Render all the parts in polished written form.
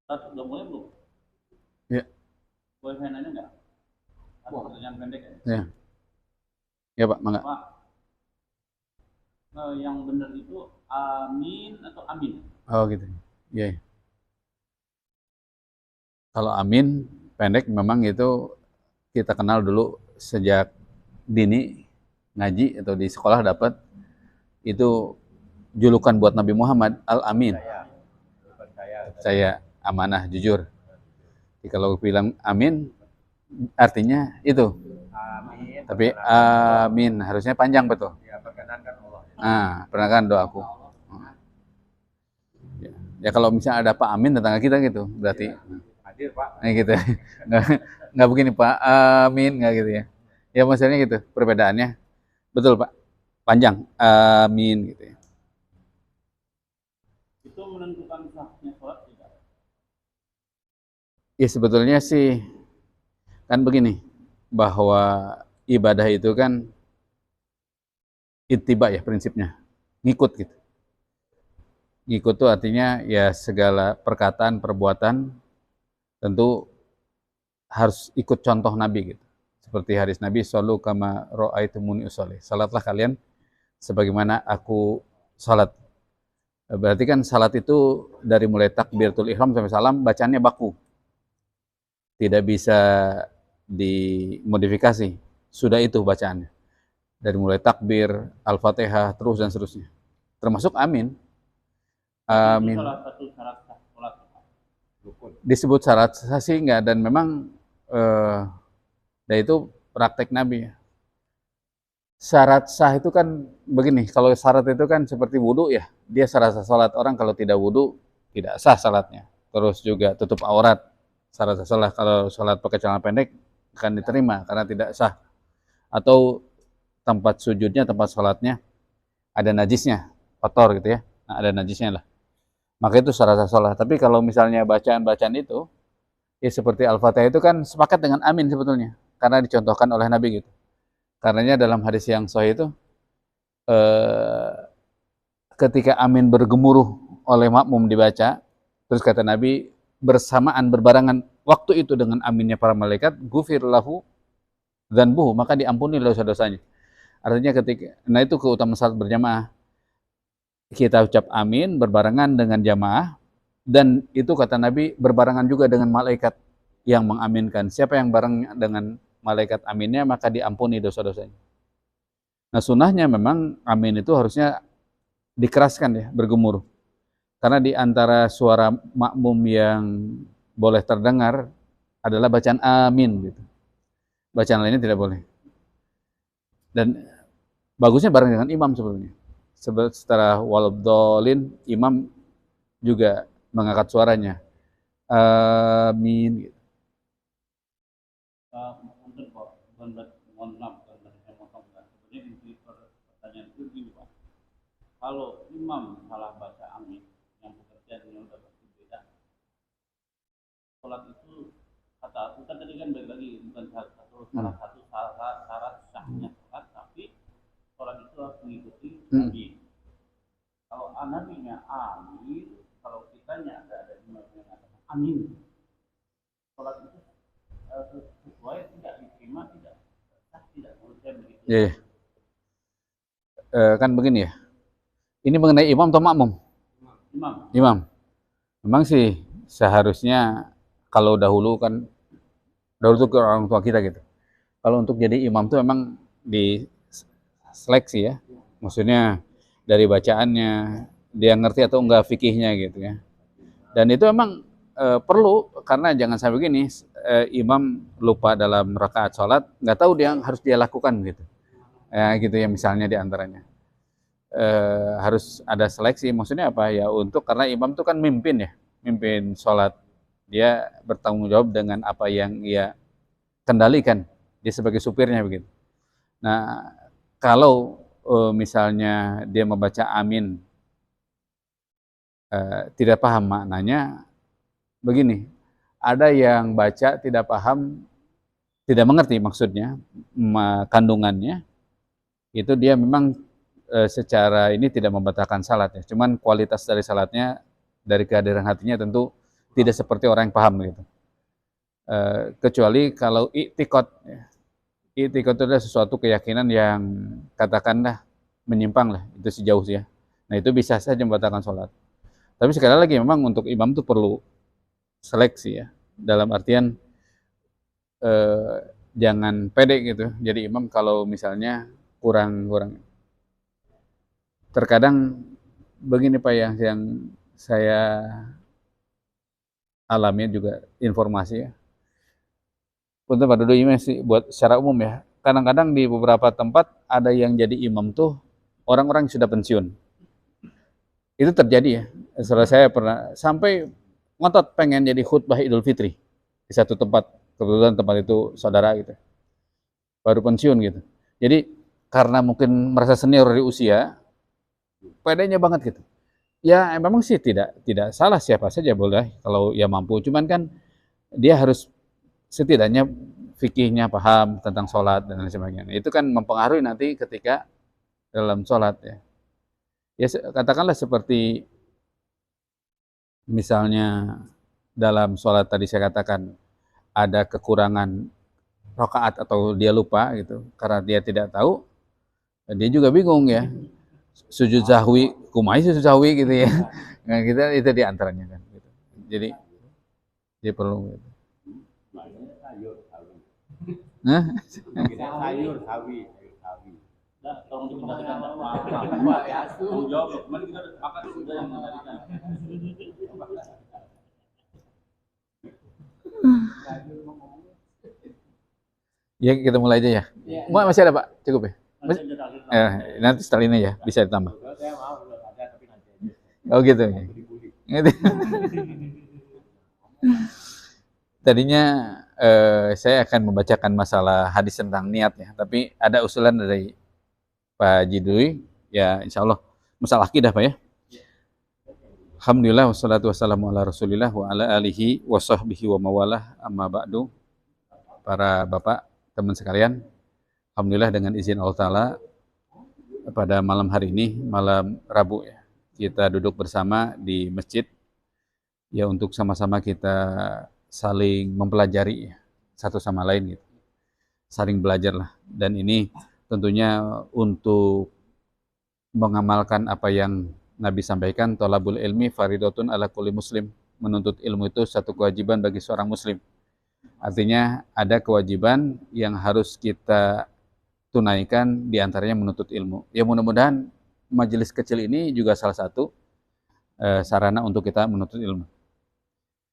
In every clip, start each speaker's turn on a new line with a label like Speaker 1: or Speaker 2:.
Speaker 1: Udah mulai belum?
Speaker 2: Ya,
Speaker 1: Boleh saya nanya nggak? Ada pertanyaan pendek ya?
Speaker 2: ya, ya Pak, mangga.
Speaker 1: Pak, yang benar itu amin atau amin?
Speaker 2: Oh gitu. Ya, ya. Kalau amin pendek memang itu kita kenal dulu sejak dini ngaji atau di sekolah dapat itu julukan buat Nabi Muhammad Al-Amin. Saya amanah, jujur. Jadi kalau bilang amin artinya itu. Tapi amin harusnya panjang betul. Nah, pernah kan doaku. Ya, ya kalau misalnya ada Pak Amin tetangga kita gitu, berarti hadir Pak. Nah, gitu. Nggak, nggak begini Pak Amin nggak gitu ya. Ya maksudnya gitu perbedaannya. Betul Pak. Panjang. Amin gitu ya.
Speaker 1: Itu menentukan sahnya sholat tidak?
Speaker 2: Ya sebetulnya sih kan begini bahwa ibadah itu kan ittiba ya prinsipnya. Ngikut gitu. Ngikut tuh artinya ya segala perkataan, perbuatan tentu harus ikut contoh Nabi gitu. Seperti hadis Nabi, "Shallu kama ra'aitumuni usolli." Salatlah kalian sebagaimana aku salat. Berarti kan salat itu dari mulai takbiratul ihram sampai salam bacaannya baku. Tidak bisa dimodifikasi. Sudah itu bacaannya. Dari mulai takbir, Al-Fatihah, terus dan seterusnya. Termasuk amin.
Speaker 1: Berarti itu
Speaker 2: Amin.
Speaker 1: salah satu syarat sah sholat.
Speaker 2: Disebut syarat sih enggak dan memang dan itu praktek Nabi. Syarat sah itu kan begini, kalau syarat itu kan seperti wudhu ya, dia syarat sah salat. Orang kalau tidak wudhu tidak sah salatnya. Terus juga tutup aurat, syarat sah salat. Kalau salat pakai celana pendek akan diterima karena tidak sah. Atau tempat sujudnya, tempat salatnya ada najisnya, kotor gitu ya. Nah, ada najisnya lah. Maka itu syarat sah salat. Tapi kalau misalnya bacaan-bacaan itu, ya seperti Al-Fatihah itu kan sepakat dengan amin sebetulnya. Karena dicontohkan oleh Nabi gitu. Karenanya dalam hadis yang sahih itu, eh, ketika amin bergemuruh oleh makmum dibaca, terus kata Nabi, bersamaan berbarengan waktu itu dengan aminnya para malaikat, gufir lahu dzanbuhu, maka diampuni dosa-dosanya. Artinya ketika, nah itu keutamaan salat berjamaah. Kita ucap amin berbarengan dengan jamaah, dan itu kata Nabi berbarengan juga dengan malaikat yang mengaminkan. Siapa yang bareng dengan malaikat aminnya, maka diampuni dosa-dosanya. Nah sunnahnya memang amin itu harusnya dikeraskan ya, bergemuruh. Karena di antara suara makmum yang boleh terdengar adalah bacaan amin gitu. Bacaan lainnya tidak boleh. Dan bagusnya bareng dengan imam sebetulnya. Setelah waladhdallin, imam juga mengangkat suaranya. Amin gitu.
Speaker 1: Untuk Pak, mohon maaf karena saya motong kan. Sebenarnya inti pertanyaan itu gini Pak. Kalau imam salah baca amin, yang pengertiannya udah pasti beda. Sholat itu kata aku kan tadi kan balik lagi bukan salah satu syarat sahnya sholat, tapi sholat itu harus mengikuti Nabi. Kalau nabinya amin, kalau kitanya ada imam yang mengatakan amin, sholat itu sesuai tidak diterima tidak sah tidak menurut saya begitu.
Speaker 2: Ya, yeah. Kan begini ya. Ini mengenai imam atau makmum?
Speaker 1: Imam.
Speaker 2: Imam. Memang sih seharusnya kalau dahulu kan dahulu tuh ke orang tua kita gitu. Kalau untuk jadi imam tuh memang di seleksi ya. Maksudnya dari bacaannya dia ngerti atau enggak fikihnya gitu ya. Dan itu memang perlu karena jangan sampai begini imam lupa dalam rakaat sholat nggak tahu dia harus dia lakukan gitu. Ya gitu ya misalnya di antaranya. Harus ada seleksi maksudnya apa ya untuk karena imam itu kan mimpin ya mimpin sholat dia bertanggung jawab dengan apa yang ia kendalikan dia sebagai supirnya begitu. Nah kalau misalnya dia membaca amin tidak paham maknanya begini ada yang baca tidak paham tidak mengerti maksudnya kandungannya itu dia memang secara ini tidak membatalkan salat ya. Cuman kualitas dari salatnya dari kehadiran hatinya tentu tidak seperti orang yang paham gitu. Kecuali kalau i'tiqad, i'tiqad itu adalah sesuatu keyakinan yang katakanlah menyimpang lah, itu sejauh ya. Nah itu bisa saja membatalkan sholat. Tapi sekali lagi memang untuk imam itu perlu seleksi ya, dalam artian jangan pede gitu. Jadi imam kalau misalnya kurang terkadang begini Pak yang saya alami juga informasi ya. Untuk Pak Dodo ini sih buat secara umum ya. Kadang-kadang di beberapa tempat ada yang jadi imam tuh orang-orang yang sudah pensiun. Itu terjadi ya. Saudara saya pernah sampai ngotot pengen jadi khutbah Idul Fitri di satu tempat. Kebetulan tempat itu saudara gitu. Baru pensiun gitu. Jadi karena mungkin merasa senior di usia, pedenya banget gitu. Ya memang sih tidak salah, siapa saja boleh kalau ia mampu. Cuman kan dia harus setidaknya fikihnya paham tentang sholat dan lain sebagainya. Itu kan mempengaruhi nanti ketika dalam sholat ya. Ya katakanlah seperti misalnya dalam sholat tadi saya katakan ada kekurangan rakaat atau dia lupa gitu karena dia tidak tahu, dia juga bingung ya. Sujud sahwi, kumai sujud sahwi gitu ya. Nah, kita itu di antaranya kan gitu. Jadi dia perlu gitu. Nah,
Speaker 1: sayur sawi. Nah, tolong dikendalikan Pak ya. Tanggung jawab loh. Kemarin kita sepakat sudah yang mengendalikan.
Speaker 2: ya kita mulai aja ya. Masih ada Pak? Cukup ya? Nanti setelah ini ya bisa ditambah. Oh gitu ya. Tadinya saya akan membacakan masalah hadis tentang niat ya, tapi ada usulan dari Pak Jidui, ya insya Allah masalah akidah Pak ya. Alhamdulillah wassalatu wassalamu ala rasulillah wa ala alihi wa sahbihi wa mawalah amma ba'du. Para bapak, teman sekalian, alhamdulillah dengan izin Allah Ta'ala pada malam hari ini, malam Rabu ya, kita duduk bersama di masjid ya untuk sama-sama kita saling mempelajari ya, satu sama lain gitu. Saling belajar lah. Dan ini tentunya untuk mengamalkan apa yang Nabi sampaikan, thalabul ilmi faridatun ala kulli muslim. Menuntut ilmu itu satu kewajiban bagi seorang muslim. Artinya ada kewajiban yang harus kita tunaikan, diantaranya menuntut ilmu. Ya mudah-mudahan majelis kecil ini juga salah satu sarana untuk kita menuntut ilmu.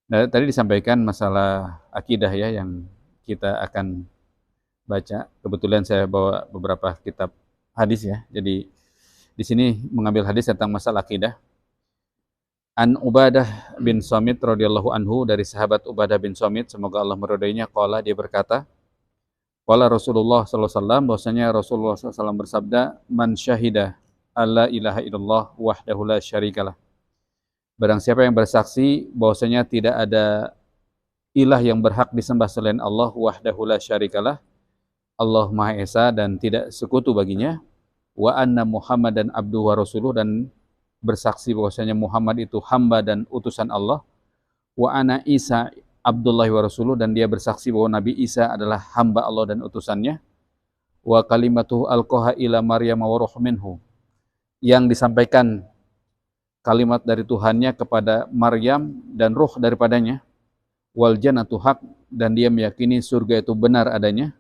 Speaker 2: Nah, tadi disampaikan masalah akidah ya yang kita akan baca. Kebetulan saya bawa beberapa kitab hadis ya. Jadi di sini mengambil hadis tentang masalah akidah. An Ubadah bin Samit radhiyallahu anhu, dari sahabat Ubadah bin Samit, semoga Allah meridainya, qala, dia berkata, qala Rasulullah sallallahu alaihi wasallam, bahwasanya Rasulullah sallallahu alaihi wasallam bersabda, man syahida alla ilaha illallah wahdahu la syarikalah. Barang siapa yang bersaksi bahwasanya tidak ada ilah yang berhak disembah selain Allah, wahdahu la syarikalah, Allah Maha Esa dan tidak sekutu baginya, wa anna Muhammadan abduhu wa rasuluh, dan bersaksi bahwasanya Muhammad itu hamba dan utusan Allah, wa ana Isa abdullahi wa rasuluh, dan dia bersaksi bahwa Nabi Isa adalah hamba Allah dan utusannya, wa kalimatuhu alqaha ila Maryam wa ruh minhu, yang disampaikan kalimat dari Tuhannya kepada Maryam dan ruh daripadanya, wal jannatu haq, dan dia meyakini surga itu benar adanya,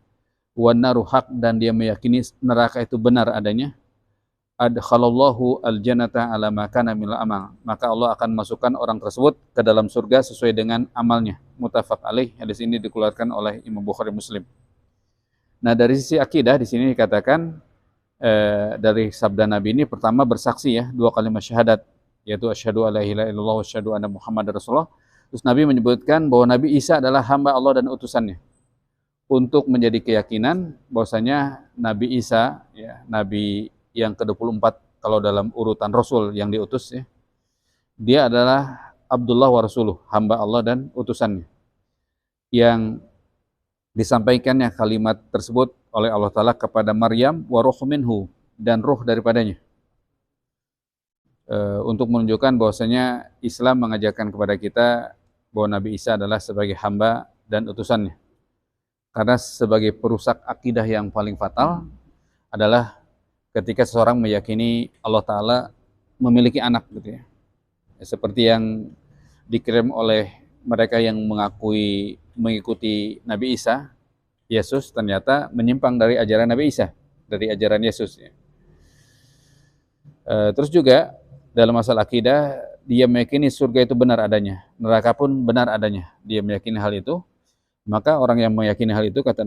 Speaker 2: wan naru haq, dan dia meyakini neraka itu benar adanya, adkhalallahu al-jannata ala ma kana minal amal, maka Allah akan masukkan orang tersebut ke dalam surga sesuai dengan amalnya. Muttafaq alaih. Hadis ini dikeluarkan oleh Imam Bukhari Muslim. Nah, dari sisi akidah di sini dikatakan dari sabda Nabi ini, pertama bersaksi ya, dua kalimat syahadat, yaitu asyhadu alla ilaha illallah wa asyhadu anna Muhammadar Rasulullah. Terus Nabi menyebutkan bahwa Nabi Isa adalah hamba Allah dan utusannya, untuk menjadi keyakinan bahwasanya Nabi Isa ya, Nabi yang ke-24 kalau dalam urutan Rasul yang diutus ya, dia adalah Abdullah wa Rasuluh, hamba Allah dan utusannya, yang disampaikannya kalimat tersebut oleh Allah Ta'ala kepada Maryam, wa ruh minhu, dan ruh daripadanya, untuk menunjukkan bahwasanya Islam mengajarkan kepada kita bahwa Nabi Isa adalah sebagai hamba dan utusannya. Karena sebagai perusak akidah yang paling fatal adalah ketika seseorang meyakini Allah Ta'ala memiliki anak gitu ya. Seperti yang diklaim oleh mereka yang mengikuti Nabi Isa, Yesus ternyata menyimpang dari ajaran Nabi Isa, dari ajaran Yesus ya. Terus juga dalam masalah akidah, dia meyakini surga itu benar adanya, neraka pun benar adanya. Dia meyakini hal itu. Maka orang yang meyakini hal itu kata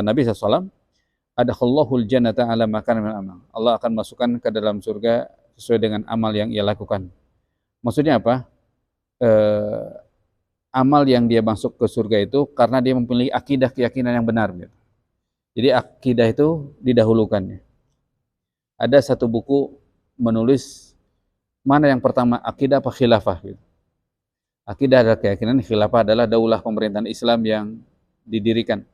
Speaker 2: Nabi SAW, adakhullahul jannata ala makan min amal. Allah akan masukkan ke dalam surga sesuai dengan amal yang ia lakukan. Maksudnya apa? Amal yang dia masuk ke surga itu karena dia memiliki akidah keyakinan yang benar. Gitu. Jadi akidah itu didahulukan. Ada satu buku menulis mana yang pertama, akidah apa khilafah. Gitu. Akidah adalah keyakinan, khilafah adalah daulah pemerintahan Islam yang didirikan.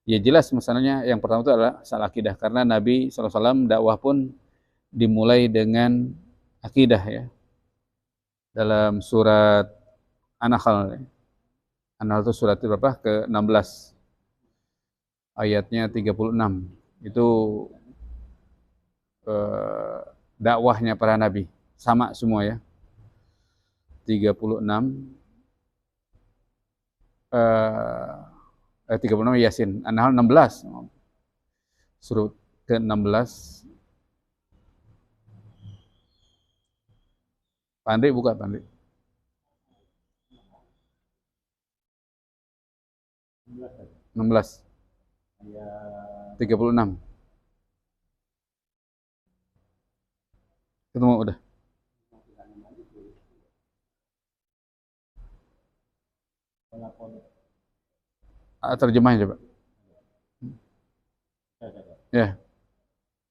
Speaker 2: Ya jelas misalnya yang pertama itu adalah salah akidah. Karena Nabi SAW dakwah pun dimulai dengan akidah ya. Dalam surat An-Nahl. An-Nahl itu surat berapa? Ke-16. Ayatnya 36. Itu dakwahnya para nabi. Sama semua ya. 36 36 Yasin, An-Nahl 16. Surat ke-16. Pandai buka pandai. 16. 36. Ketemu udah. Terjemahnya coba. Ya.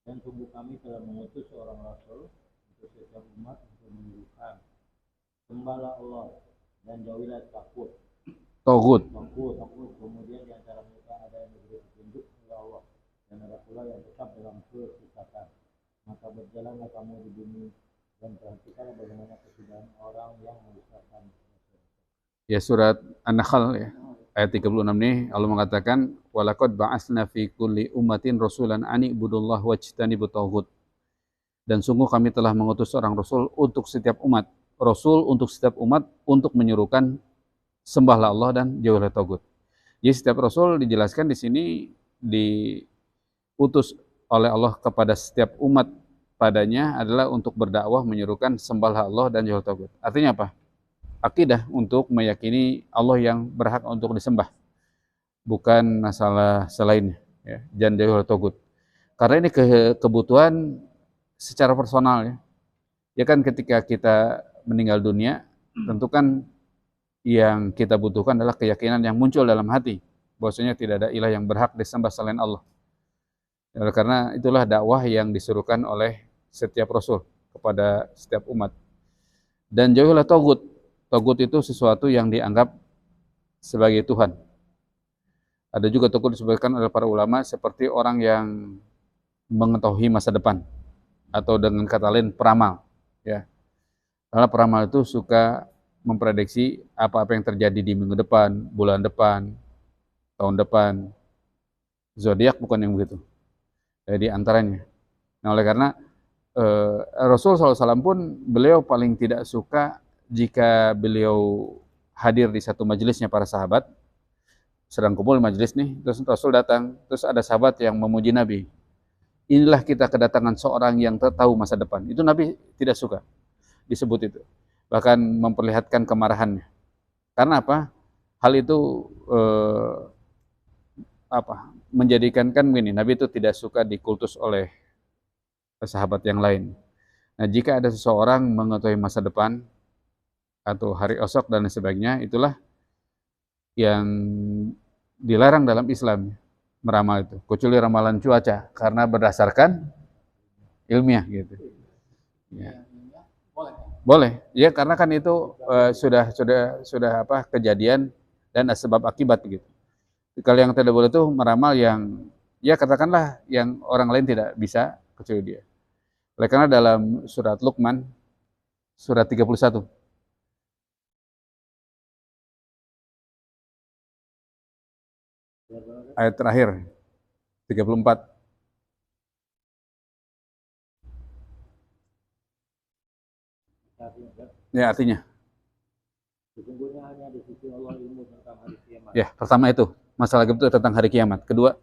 Speaker 3: Dan sungguh kami telah mengutus seorang rasul untuk setiap umat untuk menyerukan sembahlah Allah dan jauhilah takut.
Speaker 2: Togut.
Speaker 3: Kemudian di antara mereka ada yang diberi petunjuk oleh Allah dan ada pula yang tetap dalam kesesatan. Maka berjalanlah kamu di bumi dan perhatikanlah bagaimana kesudahan orang yang mendustakan.
Speaker 2: Ya surat An-Nahl ya. Ayat 36 ini Allah mengatakan walaqad ba'atsna fi kulli ummatin rasulan an ibudullah wajtanibut taghut. Dan sungguh kami telah mengutus seorang rasul untuk setiap umat. Rasul untuk setiap umat untuk menyuruhkan sembahlah Allah dan jauhilah taghut. Jadi setiap rasul dijelaskan di sini diutus oleh Allah kepada setiap umat padanya adalah untuk berdakwah menyuruhkan sembahlah Allah dan jauhilah taghut. Artinya apa? Akidah untuk meyakini Allah yang berhak untuk disembah, bukan masalah selainnya. Ya, jangan jauh togut. Karena ini kebutuhan secara personal ya. Ya kan ketika kita meninggal dunia, tentu kan yang kita butuhkan adalah keyakinan yang muncul dalam hati, bahwasanya tidak ada ilah yang berhak disembah selain Allah. Ya, karena itulah dakwah yang disuruhkan oleh setiap rasul kepada setiap umat. Dan jauhilah togut. Togut itu sesuatu yang dianggap sebagai Tuhan. Ada juga togut disebutkan oleh para ulama seperti orang yang mengetahui masa depan atau dengan kata lain peramal. Ya, karena peramal itu suka memprediksi apa-apa yang terjadi di minggu depan, bulan depan, tahun depan. Zodiak bukan yang begitu. Jadi antaranya. Nah oleh karena Rasul SAW pun beliau paling tidak suka jika beliau hadir di satu majelisnya para sahabat, sedang kumpul majelis nih, terus Rasul datang, terus ada sahabat yang memuji Nabi. Inilah kita kedatangan seorang yang tahu masa depan. Itu Nabi tidak suka disebut itu. Bahkan memperlihatkan kemarahannya. Karena apa? Hal itu menjadikan kan begini, Nabi itu tidak suka dikultus oleh sahabat yang lain. Nah, jika ada seseorang mengetahui masa depan atau hari esok dan sebagainya, itulah yang dilarang dalam Islam meramal itu, kecuali ramalan cuaca karena berdasarkan ilmiah gitu. Ya. Boleh, ya karena kan itu sudah kejadian dan sebab akibat gitu. Kalau yang tidak boleh itu meramal yang ya katakanlah yang orang lain tidak bisa kecuali dia. Oleh karena dalam surat Luqman surat 31 ayat terakhir 34.
Speaker 3: Artinya,
Speaker 2: Ya, artinya.
Speaker 3: sesungguhnya hanya di sisi Allah ilmu tentang hari kiamat.
Speaker 2: Ya, pertama itu masalah itu tentang hari kiamat. Kedua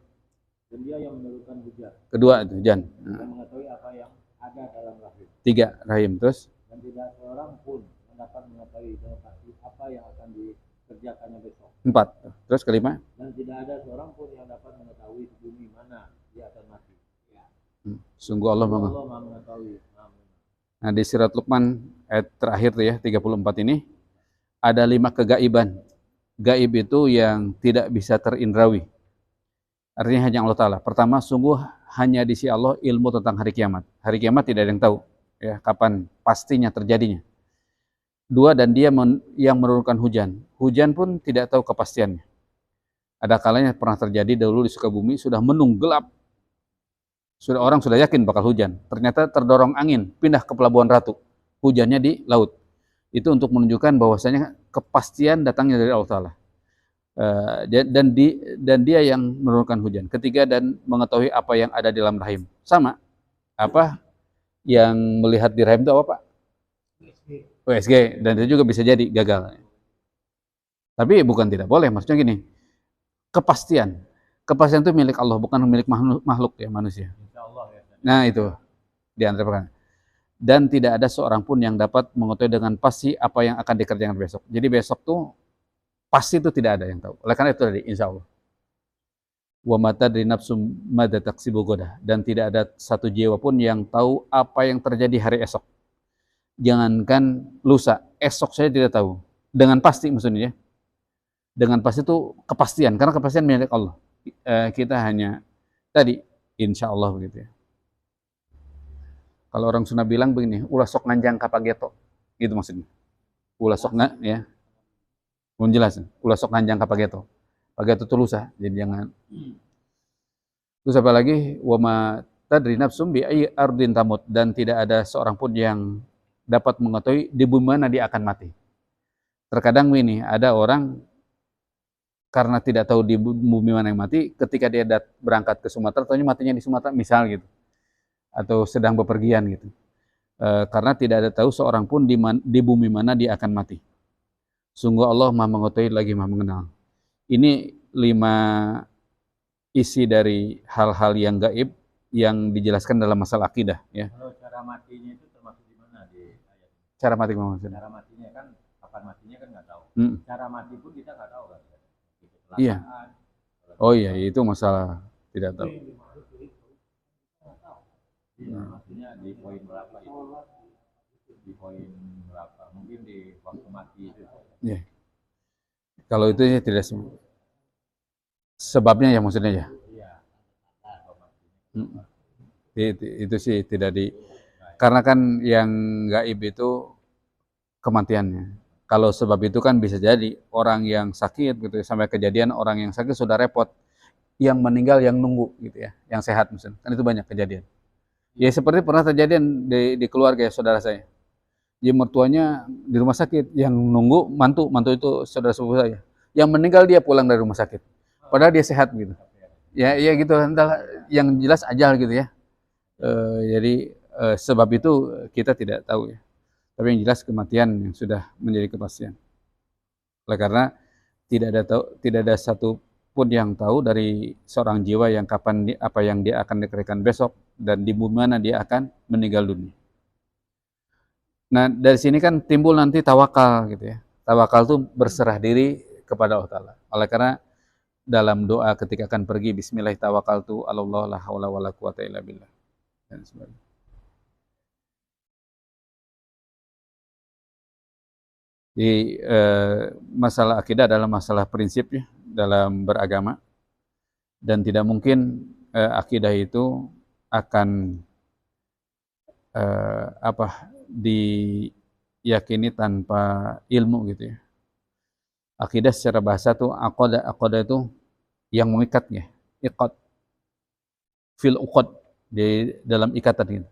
Speaker 3: Dan dia yang menurunkan hujan
Speaker 2: itu Jan.
Speaker 3: dan mengetahui apa yang ada dalam rahim.
Speaker 2: 3 rahim. Terus
Speaker 3: Dan tidak seorang pun dapat mengetahui dengan pasti apa yang akan dikerjakannya besok.
Speaker 2: 4. Terus kelima.
Speaker 3: Dan tidak ada seorang pun yang dapat mengetahui di bumi mana dia akan mati.
Speaker 2: Sungguh Allah
Speaker 3: Allah
Speaker 2: Maha.
Speaker 3: Maha mengetahui.
Speaker 2: Nah, di surat Luqman ayat terakhir tuh ya, 34 ini ada 5 kegaiban. Gaib itu yang tidak bisa terindrawi. Artinya hanya Allah Ta'ala. Pertama, sungguh hanya di sisi Allah ilmu tentang hari kiamat. Hari kiamat tidak ada yang tahu ya kapan pastinya terjadinya. 2, dan dia yang menurunkan hujan. Hujan pun tidak tahu kepastiannya. Ada kalanya pernah terjadi dahulu di Sukabumi, sudah mendung gelap. Orang sudah yakin bakal hujan. Ternyata terdorong angin, pindah ke Pelabuhan Ratu. Hujannya di laut. Itu untuk menunjukkan bahwasanya kepastian datangnya dari Allah Ta'ala. Dan dia yang menurunkan hujan. Ketiga, dan mengetahui apa yang ada di dalam rahim. Sama. Apa yang melihat di rahim itu apa, Pak? USG. Dan itu juga bisa jadi gagal. Tapi bukan tidak boleh. Maksudnya gini, kepastian itu milik Allah, bukan milik makhluk ya, manusia. Nah itu di antara perkara. Dan tidak ada seorang pun yang dapat mengetahui dengan pasti apa yang akan dikerjakan besok. Jadi besok tuh pasti itu tidak ada yang tahu. Oleh karena itu tadi, insya Allah. Wa mata dari nafsu mada taksibu goda. Dan tidak ada satu jiwa pun yang tahu apa yang terjadi hari esok. Jangankan lusa, esok saya tidak tahu. Dengan pasti maksudnya ya. Dengan pasti itu kepastian, karena kepastian milik Allah. Kita hanya tadi, insya Allah begitu ya. Kalau orang Sunda bilang begini, ulah sok nganjang kapageto, gitu maksudnya. Ulah sok nggak ya. Belum jelas. Ulah sok nganjang kapageto. Pageto itu lusa, jadi jangan. Terus apa lagi? Wa ma tadri nafsum bi ayyi ardin tamut, dan tidak ada seorang pun yang dapat mengetahui di bumi mana dia akan mati. Terkadang ini ada orang karena tidak tahu di bumi mana yang mati, ketika dia berangkat ke Sumatera, tahunya matinya di Sumatera misal gitu, atau sedang bepergian gitu. Karena tidak ada tahu seorang pun di bumi mana dia akan mati. Sungguh Allah Maha mengetahui lagi Maha mengenal. Ini 5 isi dari hal-hal yang gaib yang dijelaskan dalam masalah akidah ya.
Speaker 3: Kalau cara matinya itu termasuk di mana di ayat ini?
Speaker 2: Cara mati maksudnya?
Speaker 3: Cara matinya kan kapan matinya kan nggak tahu.
Speaker 2: Hmm.
Speaker 3: Cara mati pun kita nggak tahu kan.
Speaker 2: Iya. Oh iya, itu masalah tidak tahu.
Speaker 3: Iya, maksudnya di poin berapa itu? Di poin berapa? Mungkin di waktu mati itu.
Speaker 2: Iya. Kalau itu ya tidak sebabnya ya maksudnya ya.
Speaker 3: Iya.
Speaker 2: Itu sih tidak karena kan yang gaib itu kematiannya. Kalau sebab itu kan bisa jadi orang yang sakit gitu sampai kejadian orang yang sakit sudah repot, yang meninggal yang nunggu gitu ya, yang sehat misalnya. Kan itu banyak kejadian. Ya seperti pernah terjadi di keluarga ya, saudara saya. Dia mertuanya di rumah sakit, yang nunggu mantu itu saudara sepupu saya. Yang meninggal dia pulang dari rumah sakit. Padahal dia sehat gitu. Ya gitu, entah yang jelas ajal gitu ya. Jadi sebab itu kita tidak tahu ya. Tapi yang jelas kematian yang sudah menjadi kepastian. Oleh karena tidak ada satu pun yang tahu dari seorang jiwa yang kapan apa yang dia akan dikerjakan besok dan di bumi mana dia akan meninggal dunia. Nah, dari sini kan timbul nanti tawakal gitu ya. Tawakal itu berserah diri kepada Allah Ta'ala. Oleh karena dalam doa ketika akan pergi, bismillahirrahmanirrahim, Allah la haula wala quwata illa billah. Dan sebagainya. Jadi masalah akidah adalah masalah prinsip ya dalam beragama, dan tidak mungkin akidah itu akan diyakini tanpa ilmu gitu ya. Akidah secara bahasa tuh aqadah itu yang mengikatnya, iqad fil uqad, di dalam ikatan gitu.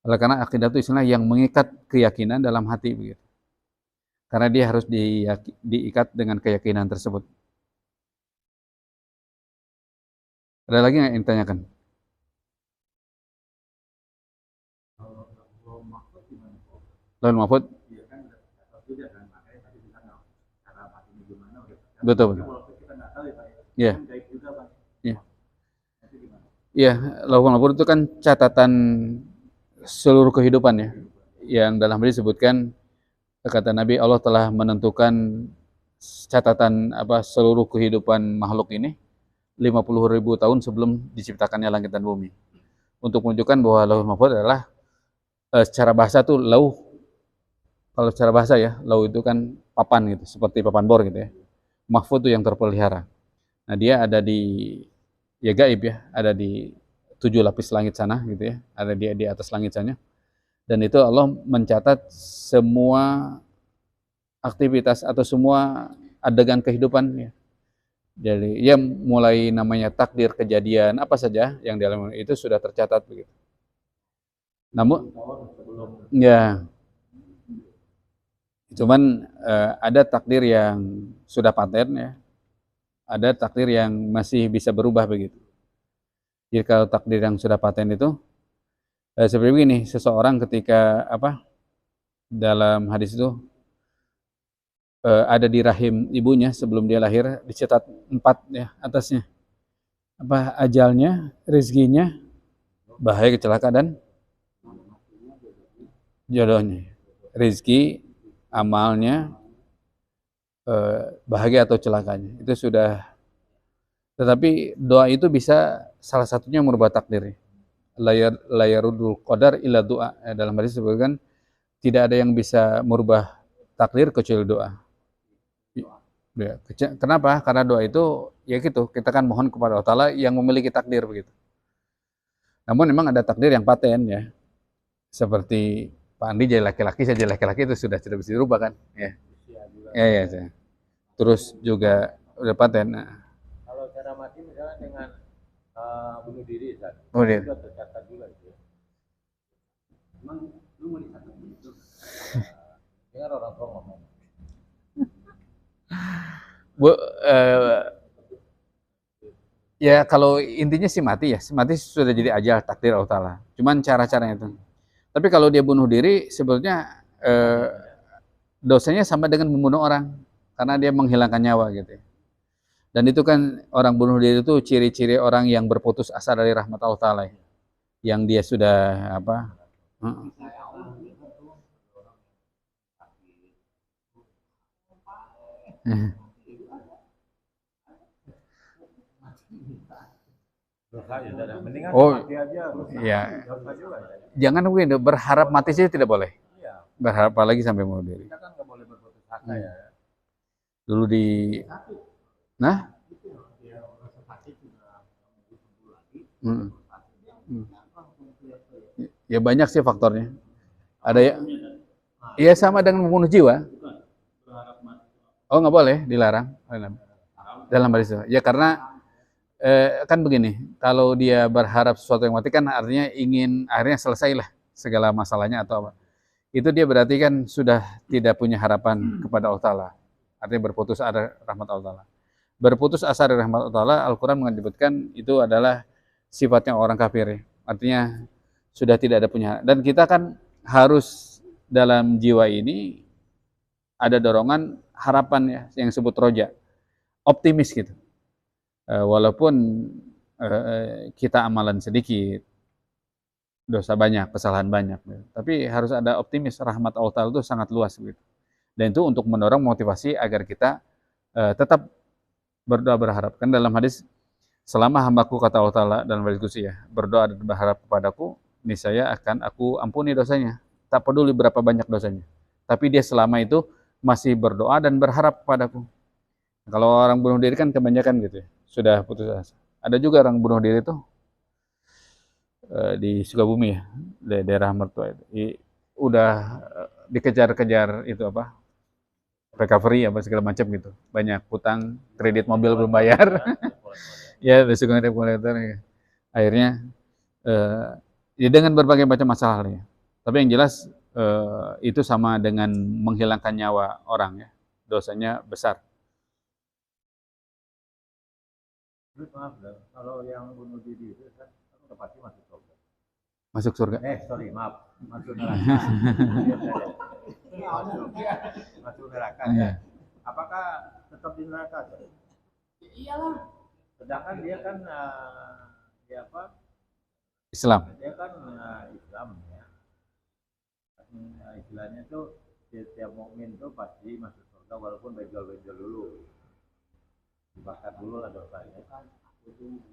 Speaker 2: Oleh karena akidah itu istilah yang mengikat keyakinan dalam hati begitu. Karena dia harus diikat dengan keyakinan tersebut. Ada lagi nggak yang ditanyakan? Lauhul Mahfud? Betul, betul. Iya. Iya. Iya, Lauhul Mahfud itu kan catatan seluruh kehidupan ya. Yang dalam hadis disebutkan, kata Nabi, Allah telah menentukan catatan seluruh kehidupan makhluk ini 50.000 tahun sebelum diciptakannya langit dan bumi. Untuk menunjukkan bahwa Lauhul Mahfud adalah secara bahasa tuh lauh. Kalau secara bahasa ya, lauh itu kan papan gitu, seperti papan bor gitu ya. Mahfud itu yang terpelihara. Nah, dia ada di ya gaib ya, ada di 7 lapis langit sana gitu ya, ada di atas langit sana. Dan itu Allah mencatat semua aktivitas atau semua adegan kehidupan ya. Jadi ya mulai namanya takdir, kejadian apa saja yang dialami itu sudah tercatat begitu. Namun ya cuman ada takdir yang sudah paten ya. Ada takdir yang masih bisa berubah begitu. Jadi kalau takdir yang sudah paten itu seperti begini, seseorang ketika dalam hadis itu ada di rahim ibunya sebelum dia lahir dicatat 4 ya atasnya. Ajalnya, rezekinya, bahaya, kecelakaan dan jodohnya. Rezeki, amalnya, bahagia atau celakanya. Itu sudah. Tetapi doa itu bisa salah satunya merubah takdir. Layarudul qadar illa doa. Dalam hadis disebutkan tidak ada yang bisa merubah takdir kecuali doa. Kenapa? Karena doa itu ya gitu, kita kan mohon kepada Allah Ta'ala yang memiliki takdir begitu. Namun memang ada takdir yang paten ya. Seperti Pak Andi jadi laki-laki, saya jadi laki-laki itu sudah tidak bisa dirubah kan? Ya. Ya. Terus juga udah paten. Nah.
Speaker 3: Kalau cara mati misalnya dengan bunuh diri, Ustaz.
Speaker 2: Itu
Speaker 3: juga tercatat juga itu. Emang lu mau dicatat gitu? Dengar orang tua ngomong.
Speaker 2: Ya kalau intinya sih mati ya, mati sudah jadi ajal takdir Allah Ta'ala. Cuman cara-caranya itu. Tapi kalau dia bunuh diri sebetulnya dosanya sama dengan membunuh orang karena dia menghilangkan nyawa gitu. Dan itu kan orang bunuh diri itu ciri-ciri orang yang berputus asa dari rahmat Allah Ta'ala. Yang dia sudah mati aja. Iya. Jangan mungkin berharap mati sih tidak boleh. Berharap apalagi sampai bunuh diri.
Speaker 3: Kita kan nggak boleh berputus asa ya.
Speaker 2: Dulu di Ya banyak sih faktornya. Ada ya. Iya sama dengan membunuh jiwa. Oh nggak boleh, dilarang dalam hadis itu. Ya karena kan begini, kalau dia berharap sesuatu yang mati kan artinya ingin akhirnya selesailah segala masalahnya atau apa. Itu dia berarti kan sudah tidak punya harapan kepada Allah Ta'ala. Artinya berputus asa rahmat Allah Ta'ala. Berputus asa dari rahmat Allah Ta'ala, Al-Quran menyebutkan itu adalah sifatnya orang kafir ya. Artinya sudah tidak ada punya. Dan kita kan harus dalam jiwa ini ada dorongan harapan ya, yang disebut roja. Optimis gitu. Walaupun kita amalan sedikit, dosa banyak, kesalahan banyak. Tapi harus ada optimis, rahmat Allah Ta'ala itu sangat luas gitu. Dan itu untuk mendorong motivasi agar kita tetap berdoa berharap. Kan dalam hadis, selama hambaku kata Allah Ta'ala dalam hadis qudsi ya, berdoa dan berharap kepadaku, niscaya akan aku ampuni dosanya. Tak peduli berapa banyak dosanya. Tapi dia selama itu masih berdoa dan berharap kepadaku. Kalau orang bunuh diri kan kebanyakan gitu ya, sudah putus asa. Ada juga orang bunuh diri itu di Sukabumi ya, daerah mertua itu. Udah dikejar-kejar itu recovery segala macam gitu. Banyak hutang, kredit mobil belum bayar. Ya, risiko kolektor ya. Akhirnya ya dengan berbagai macam masalah ya. Tapi yang jelas itu sama dengan menghilangkan nyawa orang ya. Dosanya besar.
Speaker 3: Terus maaf, Dan, kalau yang bunuh diri itu kan udah pasti masuk surga.
Speaker 2: Masuk surga.
Speaker 3: Sorry, maaf, masuk neraka. Masuk neraka.
Speaker 2: Iya.
Speaker 3: Apakah tetap di neraka?
Speaker 4: Ya iyalah.
Speaker 3: Sedangkan dia kan dia apa?
Speaker 2: Islam.
Speaker 3: Dia kan Islam ya. Istilahnya tuh setiap mukmin tuh pasti masuk surga walaupun benjol-benjol dulu. Dibakar dulu lah dosanya.
Speaker 4: Kan itu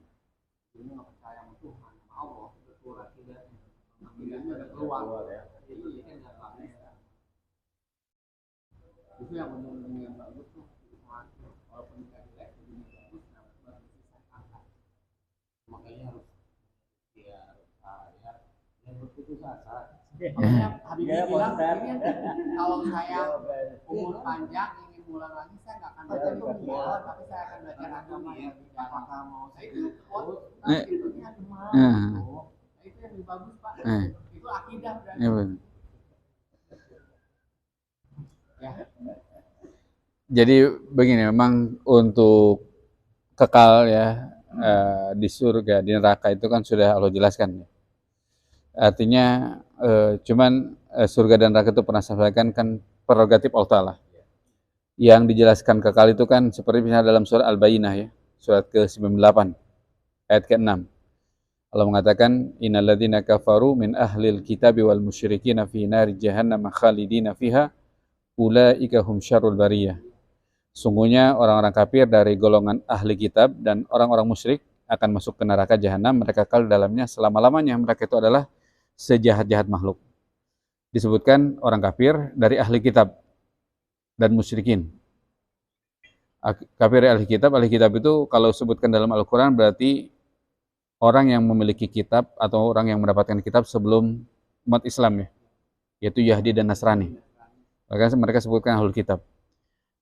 Speaker 4: nggak percaya sama Tuhan, sama Allah, betul tidak. Namanya keluar
Speaker 3: ya.
Speaker 4: Iya kan nggak bagus. Itu yang benar-benar yang bagus tuh Tuhan, walaupun kita jelek ini bagus, baru bisa angkat. Makanya harus ya yang berputus asa. Makanya Habibie bilang kalau saya umur panjang ingin pulang lagi, saya nggak akan baca buku, tapi saya akan baca agama ya. Apakah mau saya itu akhirnya demam. Nah, itu yang lebih bagus Pak. Itu akidah berarti. Ya.
Speaker 2: Jadi begini, memang untuk kekal ya di surga, di neraka itu kan sudah Allah jelaskan. Artinya cuman surga dan neraka itu pernah saya sampaikan kan prerogatif Allah Ta'ala. Yang dijelaskan kekal itu kan seperti misalnya dalam surat Al-Bayyinah ya, surat ke-98 ayat ke-6. Allah mengatakan innalladzina kafaru min ahlil kitabi wal musyrikina fi nari jahannam khalidina fiha ulaika hum syarrul bariyah. Sungguhnya orang-orang kafir dari golongan ahli kitab dan orang-orang musyrik akan masuk ke neraka jahanam, mereka kekal dalamnya selama-lamanya. Mereka itu adalah sejahat-jahat makhluk. Disebutkan orang kafir dari ahli kitab dan musyrikin. Kafir ahli kitab itu kalau sebutkan dalam Al-Quran berarti orang yang memiliki kitab atau orang yang mendapatkan kitab sebelum umat Islam ya, yaitu Yahudi dan Nasrani. Maka mereka sebutkan ahli kitab.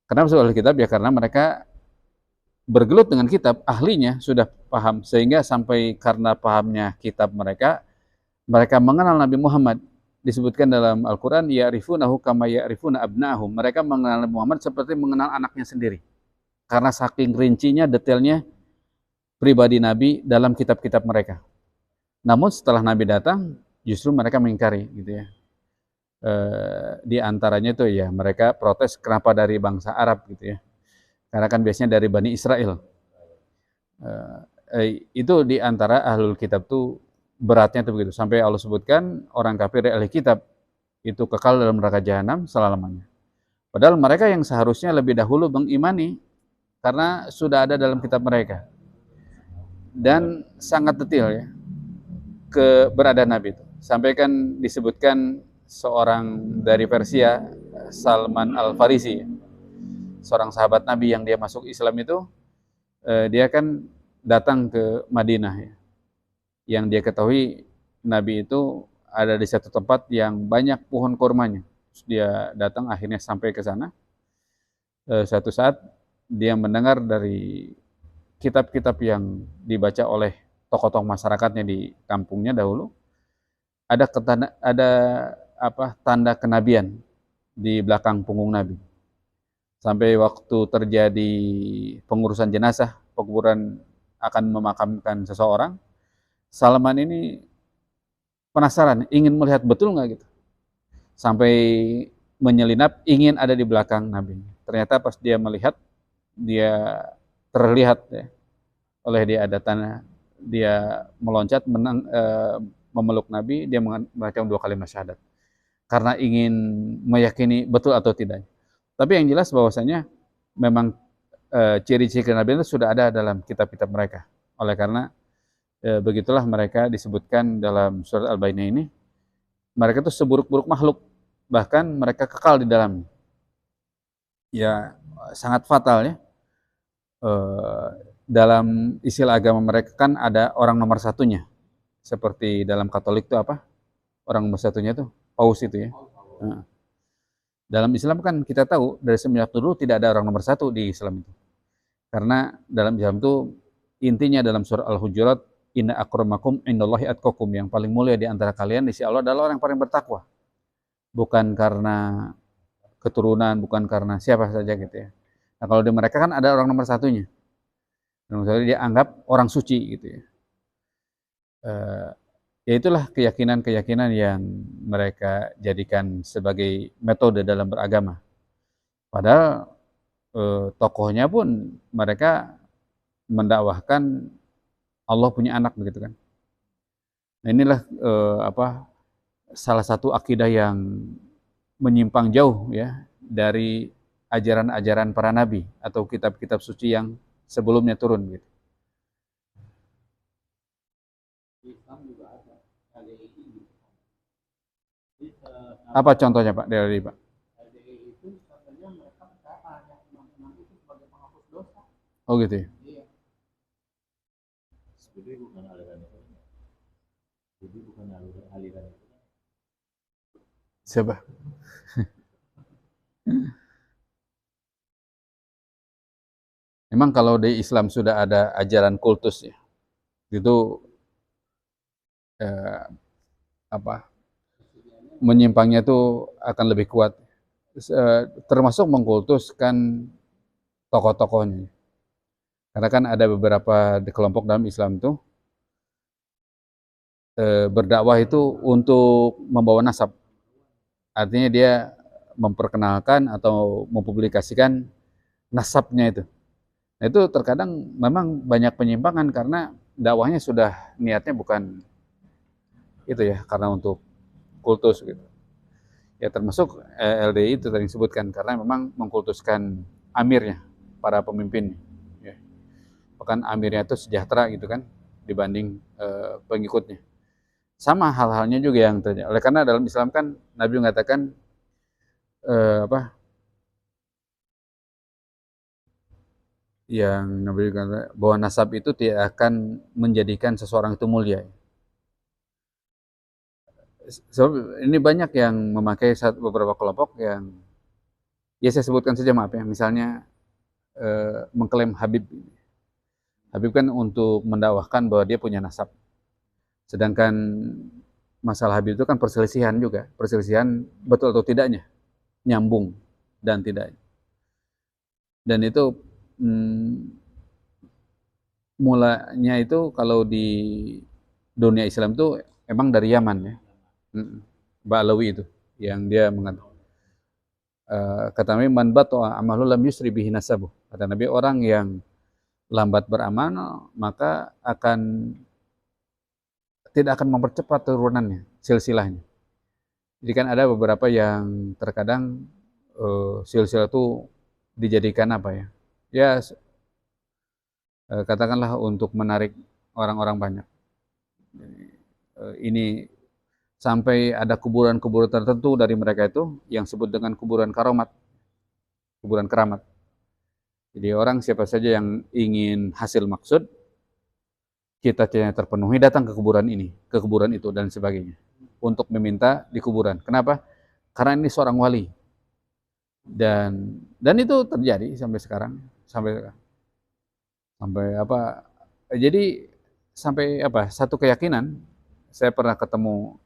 Speaker 2: Kenapa sebut ahli kitab? Ya karena mereka bergelut dengan kitab, ahlinya sudah paham, sehingga sampai karena pahamnya kitab mereka mengenal Nabi Muhammad. Disebutkan dalam Al-Quran, ya'rifunahu kama ya'rifuna abna'ahum. Mereka mengenal Nabi Muhammad seperti mengenal anaknya sendiri. Karena saking rincinya, detailnya pribadi Nabi dalam kitab-kitab mereka. Namun setelah Nabi datang, justru mereka mengingkari gitu ya. Di antaranya itu ya mereka protes kenapa dari bangsa Arab gitu ya. Karena kan biasanya dari Bani Israel. Itu di antara ahlul kitab tuh beratnya itu begitu. Sampai Allah sebutkan orang kafir dari ahli kitab itu kekal dalam neraka jahanam selama-lamanya. Padahal mereka yang seharusnya lebih dahulu mengimani karena sudah ada dalam kitab mereka. Dan sangat detail ya keberadaan Nabi itu. Sampai kan disebutkan seorang dari Persia, Salman Al-Farisi, seorang sahabat Nabi yang dia masuk Islam itu, dia kan datang ke Madinah ya. Yang dia ketahui Nabi itu ada di satu tempat yang banyak pohon kurmanya. Dia datang akhirnya sampai ke sana. Suatu saat dia mendengar dari kitab-kitab yang dibaca oleh tokoh-tokoh masyarakatnya di kampungnya dahulu, ada tanda kenabian di belakang punggung Nabi. Sampai waktu terjadi pengurusan jenazah, pekuburan akan memakamkan seseorang, Salman ini penasaran, ingin melihat betul nggak gitu. Sampai menyelinap, ingin ada di belakang Nabi. Ternyata pas dia melihat, dia terlihat ya, oleh dia ada tanah, dia meloncat, memeluk Nabi, dia membaca 2 kalimat syahadat. Karena ingin meyakini betul atau tidak. Tapi yang jelas bahwasanya memang ciri-ciri kenabian itu sudah ada dalam kitab-kitab mereka. Oleh karena begitulah mereka disebutkan dalam surat Al-Bayyinah ini, mereka itu seburuk-buruk makhluk, bahkan mereka kekal di dalamnya. Ya sangat fatal ya. Dalam istilah agama mereka kan ada orang nomor satunya. Seperti dalam Katolik itu apa? Orang nomor satunya itu Paus itu ya. Nah, dalam Islam kan kita tahu dari semenjak dulu tidak ada orang nomor satu di Islam itu. Karena dalam Islam itu intinya dalam surah Al-Hujurat, inna akramakum indallahi atqakum, yang paling mulia di antara kalian di sisi Allah adalah orang yang paling bertakwa. Bukan karena keturunan, bukan karena siapa saja gitu ya. Nah kalau di mereka kan ada orang nomor satunya. Dia anggap orang suci gitu ya. Ya itulah keyakinan-keyakinan yang mereka jadikan sebagai metode dalam beragama. Padahal tokohnya pun mereka mendakwahkan Allah punya anak begitu kan. Nah inilah salah satu akidah yang menyimpang jauh ya dari ajaran-ajaran para nabi atau kitab-kitab suci yang sebelumnya turun gitu.
Speaker 1: Islam juga ada LDI gitu.
Speaker 2: Apa contohnya Pak dari Pak?
Speaker 4: LDI itu katanya mereka percaya hanya imam-imam itu sebagai penghapus dosa.
Speaker 2: Oh gitu ya.
Speaker 4: Iya.
Speaker 3: Sebetulnya bukan aliran itu. Jadi bukan aliran itu.
Speaker 2: Siapa? Memang kalau di Islam sudah ada ajaran kultus ya, itu menyimpangnya itu akan lebih kuat, termasuk mengkultuskan tokoh-tokohnya. Karena kan ada beberapa kelompok dalam Islam itu berdakwah itu untuk membawa nasab, artinya dia memperkenalkan atau mempublikasikan nasabnya itu. Nah, itu terkadang memang banyak penyimpangan karena dakwahnya sudah niatnya bukan itu ya, karena untuk kultus gitu. Ya termasuk LDI itu tadi disebutkan karena memang mengkultuskan amirnya, para pemimpinnya. Ya. Bahkan amirnya itu sejahtera gitu kan dibanding pengikutnya. Sama hal-halnya juga yang terjadi. Oleh karena dalam Islam kan Nabi mengatakan yang Nabi kata bahwa nasab itu tidak akan menjadikan seseorang itu mulia. So, ini banyak yang memakai beberapa kelompok yang ya saya sebutkan saja maaf ya, misalnya mengklaim Habib. Habib kan untuk mendakwahkan bahwa dia punya nasab. Sedangkan masalah Habib itu kan perselisihan juga, perselisihan betul atau tidaknya, nyambung dan tidaknya. Dan itu mulanya itu kalau di dunia Islam itu emang dari Yaman ya, Ba'lawi itu yang dia mengatakan kata Nabi man bata'a amalu lam yusri bihi nasabuh. Kata Nabi orang yang lambat beramal maka tidak akan mempercepat turunannya, silsilahnya. Jadi kan ada beberapa yang terkadang silsilah itu dijadikan apa ya? Ya katakanlah untuk menarik orang-orang banyak. Ini sampai ada kuburan-kuburan tertentu dari mereka itu yang disebut dengan kuburan karamat, kuburan keramat. Jadi orang siapa saja yang ingin hasil maksud, cita-citanya terpenuhi, datang ke kuburan ini, ke kuburan itu dan sebagainya, untuk meminta di kuburan. Kenapa? Karena ini seorang wali. Dan itu terjadi sampai sekarang, sampai apa? Jadi sampai apa? Satu keyakinan, saya pernah ketemu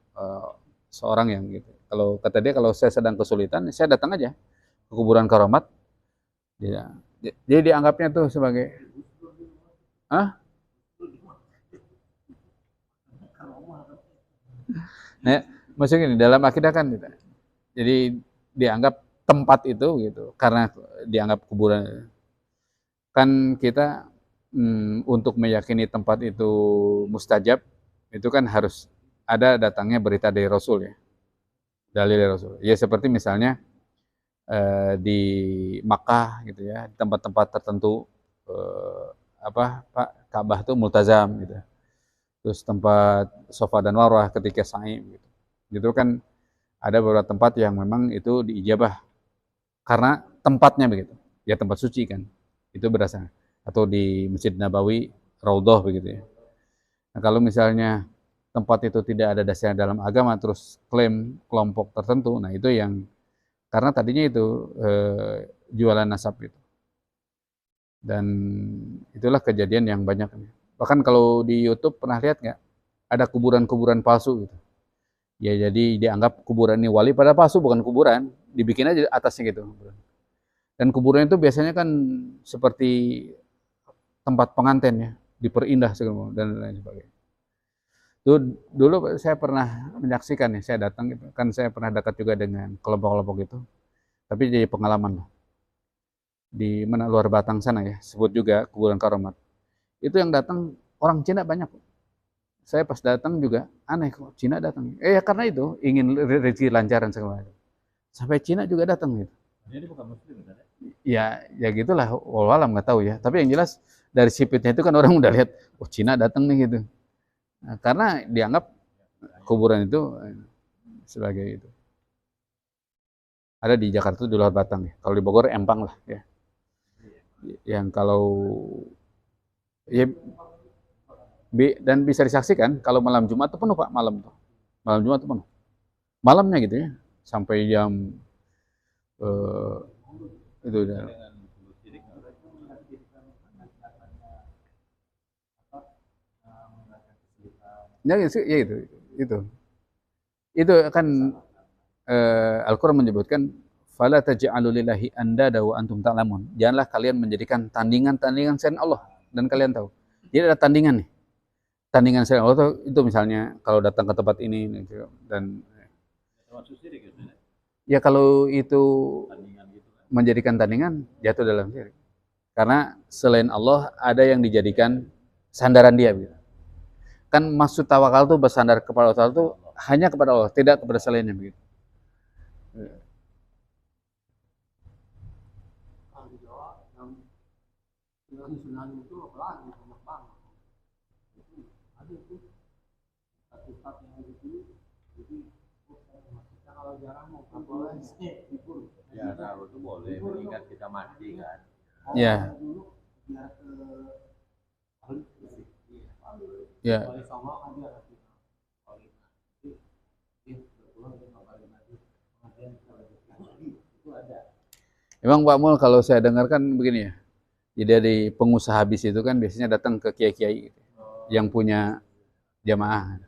Speaker 2: seorang yang gitu. Kalau kata dia, kalau saya sedang kesulitan, saya datang aja ke kuburan karamat. Jadi dianggapnya tuh sebagai, Nah, maksudnya gini, dalam akidah kan gitu. Jadi dianggap tempat itu gitu, karena dianggap kuburan. Kan kita untuk meyakini tempat itu mustajab, itu kan harus ada datangnya berita dari Rasul ya, dalil dari Rasul. Ya seperti misalnya di Makkah gitu ya, di tempat-tempat tertentu Ka'bah itu multazam gitu. Terus tempat Safa dan Marwah ketika sa'i gitu. Gitu kan ada beberapa tempat yang memang itu diijabah karena tempatnya begitu. Ya tempat suci kan. Itu berasal. Atau di Masjid Nabawi Raudhah begitu ya. Nah, kalau misalnya tempat itu tidak ada dasarnya dalam agama terus klaim kelompok tertentu, nah itu yang karena tadinya itu jualan nasab itu. Dan itulah kejadian yang banyak. Bahkan kalau di YouTube pernah lihat nggak? Ada kuburan-kuburan palsu gitu. Ya jadi dianggap kuburan ini wali, padahal palsu, bukan kuburan. Dibikin aja atasnya gitu. Dan kuburan itu biasanya kan seperti tempat pengantin ya, diperindah segala macam, dan lain sebagainya. Dulu saya pernah menyaksikan ya, saya datang gitu. Kan saya pernah dekat juga dengan kelompok-kelompok itu. Tapi jadi pengalaman lah. Di mana luar Batang sana ya, sebut juga kuburan Karamat. Itu yang datang orang Cina banyak. Saya pas datang juga aneh kok Cina datang. Ya karena itu ingin rezeki lancaran segala macam. Sampai Cina juga datang gitu.
Speaker 1: Jadi bukan muslim kan?
Speaker 2: Ya gitulah, walau alam nggak tahu ya. Tapi yang jelas dari sipitnya itu kan orang udah lihat, oh Cina datang nih gitu. Nah, karena dianggap kuburan itu sebagai itu. Ada di Jakarta di luar Batang ya. Kalau di Bogor Empang lah ya. Yang kalau ya dan bisa disaksikan kalau malam Jumat itu penuh Pak, malam tuh. Malam Jumat itu penuh. Malamnya gitu ya. Sampai jam itu udah. Ya, itu kan Al-Quran menyebutkan fala taj'alu lillahi andada wa antum ta'lamun. Janganlah kalian menjadikan tandingan-tandingan selain Allah dan kalian tahu. Jadi ada tandingan nih. Tandingan selain Allah itu misalnya kalau datang ke tempat ini dan ya kalau itu menjadikan tandingan jatuh dalam syirik. Karena selain Allah ada yang dijadikan sandaran dia gitu. Kan maksud tawakal itu bersandar kepada Allah itu hanya kepada Allah, tidak kepada selainnya begitu.
Speaker 4: Tsunami itu apalagi banyak banget. Ada tuh satu yang begitu, jadi maksudnya kalau jarang mau apalagi libur.
Speaker 3: Ya kalau itu boleh mengingat kita mati kan.
Speaker 2: Ya.
Speaker 4: Dulu biar ke
Speaker 2: Ya.
Speaker 4: Bali sama ada lagi. Itu ada.
Speaker 2: Memang Pak Mul kalau saya dengar kan begini ya. Jadi dari pengusaha bis itu kan biasanya datang ke kiai-kiai gitu, yang punya jamaah.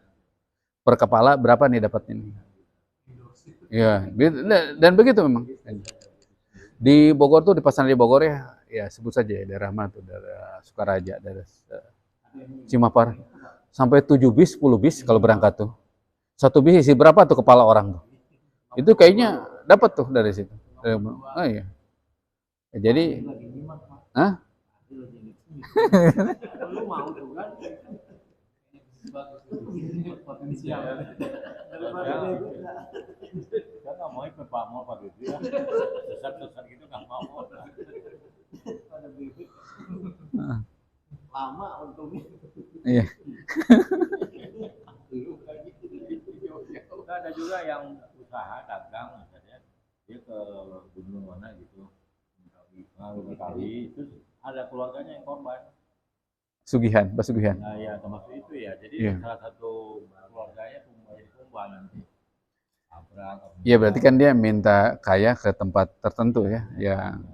Speaker 2: Per kepala berapa nih dapat ini? Ya, dan begitu memang. Di Bogor tuh di pasar di Bogor ya sebut saja ya, daerah mana tuh, daerah Sukaraja, daerah Cimapar. Sampai 7 bis, 10 bis kalau berangkat tuh. Satu bis isi berapa tuh kepala orang tuh? Itu kayaknya dapat tuh dari situ. Oh iya. Ya, jadi hah?
Speaker 4: Lu mau tuh kan? Potensial.
Speaker 3: Saya nggak mau ikut Pak Mul Pak Gitu ya. Sesat-sesat gitu nggak mau.
Speaker 4: Ada bibit. Lama untungnya.
Speaker 2: Iya.
Speaker 3: Ada juga yang usaha dagang misalnya dia ke gunung mana gitu Betawi, terus ada keluarganya yang korban.
Speaker 2: Sugihan, pesugihan.
Speaker 3: Nah ya termasuk itu ya. Jadi salah satu keluarganya menjadi tumbal nanti.
Speaker 2: Iya berarti kan dia minta kaya ke tempat tertentu ya, yang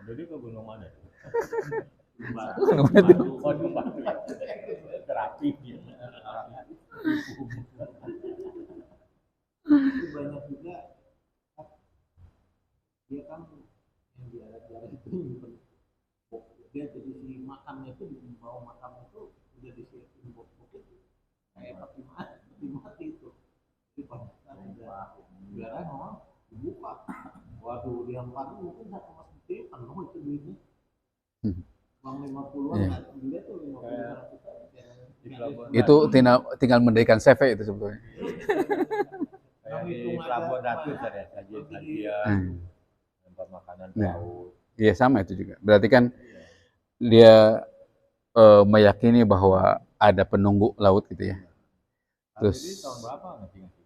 Speaker 3: jadi ke gunung mana? Terapi.
Speaker 4: Banyak juga dia kan yang diarah-arah itu dia jadi si makamnya itu di bawah makamnya itu udah disiapin bukit kayak peti mati itu. Jadi pada saat udah diarah memang dibuka. Waduh dilempar mungkin satu mas gede penuh itu duitnya. Uang 50-an kan dia tuh 50
Speaker 2: itu tinggal mendirikan CV itu sebetulnya.
Speaker 3: Kayak di Pelabuhan Ratu ada sajian tempat makanan laut.
Speaker 2: Iya sama itu juga. Berarti kan dia meyakini bahwa ada penunggu laut gitu ya. Terus
Speaker 3: tahun berapa ngasih gitu?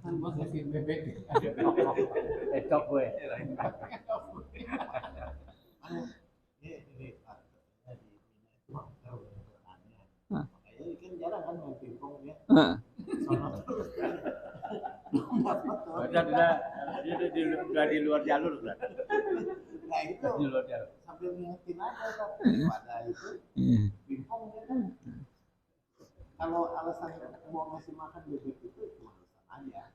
Speaker 4: kan buat ngasih bebek.
Speaker 3: Ecok gue.
Speaker 4: Kan jarang kan main pingpong dia.
Speaker 3: Udah di luar jalur kan?
Speaker 4: Nah itu
Speaker 3: Di luar jalur.
Speaker 4: sambil ngingetin aja kan pada itu pingpong dia kan. Kalau alasan mau ngasih makan bebek itu cuma alasan aja.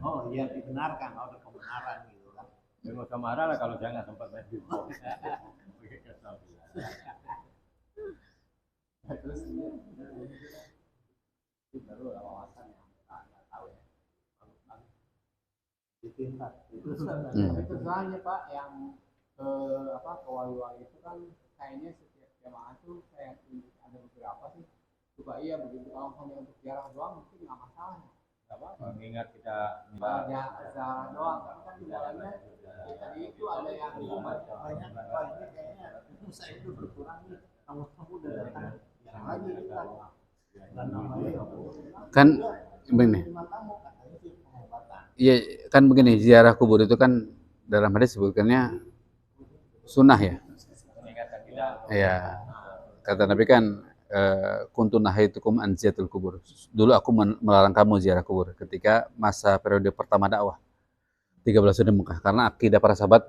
Speaker 4: Oh iya dibenarkan, ada kebenaran. marah gitu kan.
Speaker 3: Ya nggak usah marah lah kalau saya nggak sempat main di bawah. Pakai kesal.
Speaker 4: Terus itu baru wawasan yang kita nggak tahu ya. Kalau kan di tingkat itu itu soalnya Pak yang kewali-wali itu kan kayaknya setiap jamaah tuh kayak ada beberapa sih suka iya begitu, kalau hanya untuk ziarah doang mungkin nggak masalah.
Speaker 3: Nggak apa-apa, mengingat kita
Speaker 4: Ya ziarah doang, tapi kan dimulainya tadi itu ada yang banyak Pak, ini kayaknya Musa itu berkurang nih, kamu udah datang yang lagi kita dan namanya
Speaker 2: Kan begini,
Speaker 4: 5 tamu katanya sih pengobatan.
Speaker 2: iya kan begini, ziarah kubur itu kan dalam hadis sebutkannya sunnah ya.
Speaker 3: mengingatkan kita.
Speaker 2: Ya, kata Nabi kan kuntu nahaitukum an ziaratil kubur. Dulu aku melarang kamu ziarah kubur ketika masa periode pertama dakwah 13 tahun di Mekah, karena akidah para sahabat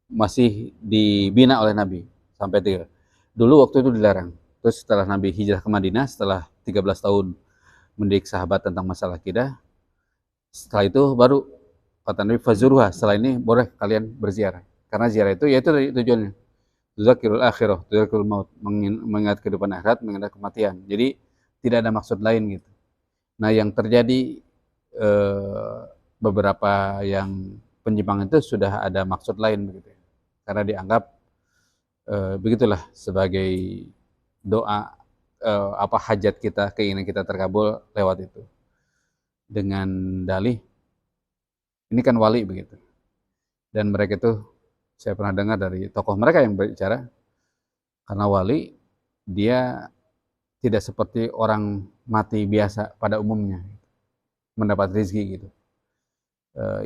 Speaker 2: masih dibina oleh Nabi sampai 3. Dulu waktu itu dilarang. Terus setelah Nabi hijrah ke Madinah setelah 13 tahun mendidik sahabat tentang masalah akidah, setelah itu baru kata Nabi fazuruha, setelah ini boleh kalian berziarah. Karena ziarah itu yaitu tujuannya tudzakirul akhirah, tudzakirul maut, mengingat kehidupan akhirat, mengingat kematian. Jadi tidak ada maksud lain gitu. Nah, yang terjadi beberapa yang penyimpangan itu sudah ada maksud lain begitu. Karena dianggap begitulah sebagai doa apa hajat kita, keinginan kita terkabul lewat itu. Dengan dalih ini kan wali begitu. Dan mereka itu saya pernah dengar dari tokoh mereka yang berbicara, karena wali dia tidak seperti orang mati biasa pada umumnya mendapat rezeki gitu.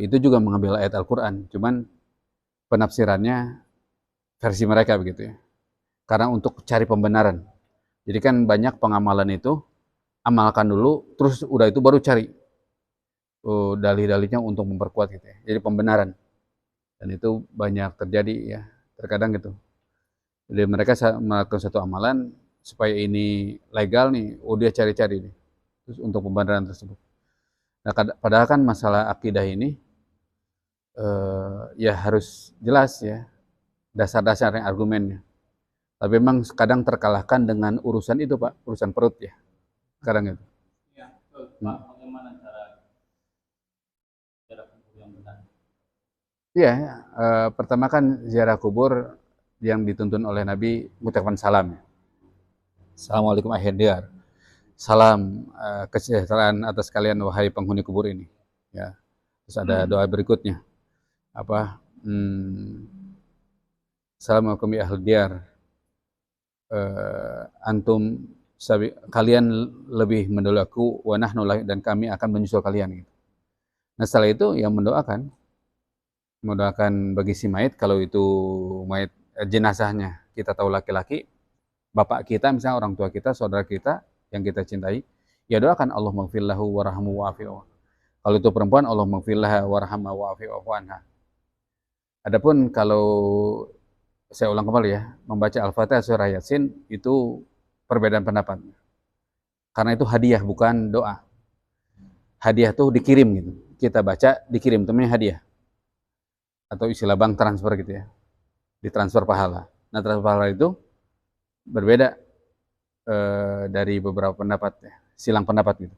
Speaker 2: Itu juga mengambil ayat Al-Quran, cuman penafsirannya versi mereka begitu ya. Karena untuk cari pembenaran. Jadi kan banyak pengamalan itu amalkan dulu, terus udah itu baru cari dalih-dalihnya untuk memperkuat gitu ya. Jadi pembenaran. Dan itu banyak terjadi ya, terkadang gitu. Jadi mereka melakukan satu amalan supaya ini legal nih, dia cari-cari nih, terus untuk pembenaran tersebut. Nah, padahal kan masalah akidah ini ya harus jelas ya dasar-dasar argumennya. Tapi memang kadang terkalahkan dengan urusan itu Pak, urusan perut ya, kadang itu.
Speaker 1: Ya, betul. Pak, bagaimana cara kubur yang benar?
Speaker 2: Iya, pertama kan ziarah kubur yang dituntun oleh Nabi mengucapkan salam. Assalamualaikum akhir salam kesejahteraan atas kalian wahai penghuni kubur ini. Ya, terus ada doa berikutnya apa? Assalamualaikum ya ahli diyar. Antum kalian lebih mendahului aku wa nahnu dan kami akan menyusul kalian gitu. Nah, setelah itu yang mendoakan bagi si mayit, kalau itu mayit jenazahnya kita tahu laki-laki, bapak kita misalnya, orang tua kita, saudara kita yang kita cintai, ya doakan Allah maghfirlahu warhamhu wa'afi'u. Kalau itu perempuan, Allah maghfirlaha warhamha wa'afi'u anha. Adapun kalau saya ulang kembali ya, membaca Al-Fatihah surah Yasin itu perbedaan pendapat. Karena itu hadiah bukan doa. Hadiah tuh dikirim gitu. Kita baca dikirim, temennya hadiah. Atau istilah bank transfer gitu ya. Ditransfer pahala. Nah, transfer pahala itu berbeda dari beberapa pendapat ya, silang pendapat gitu.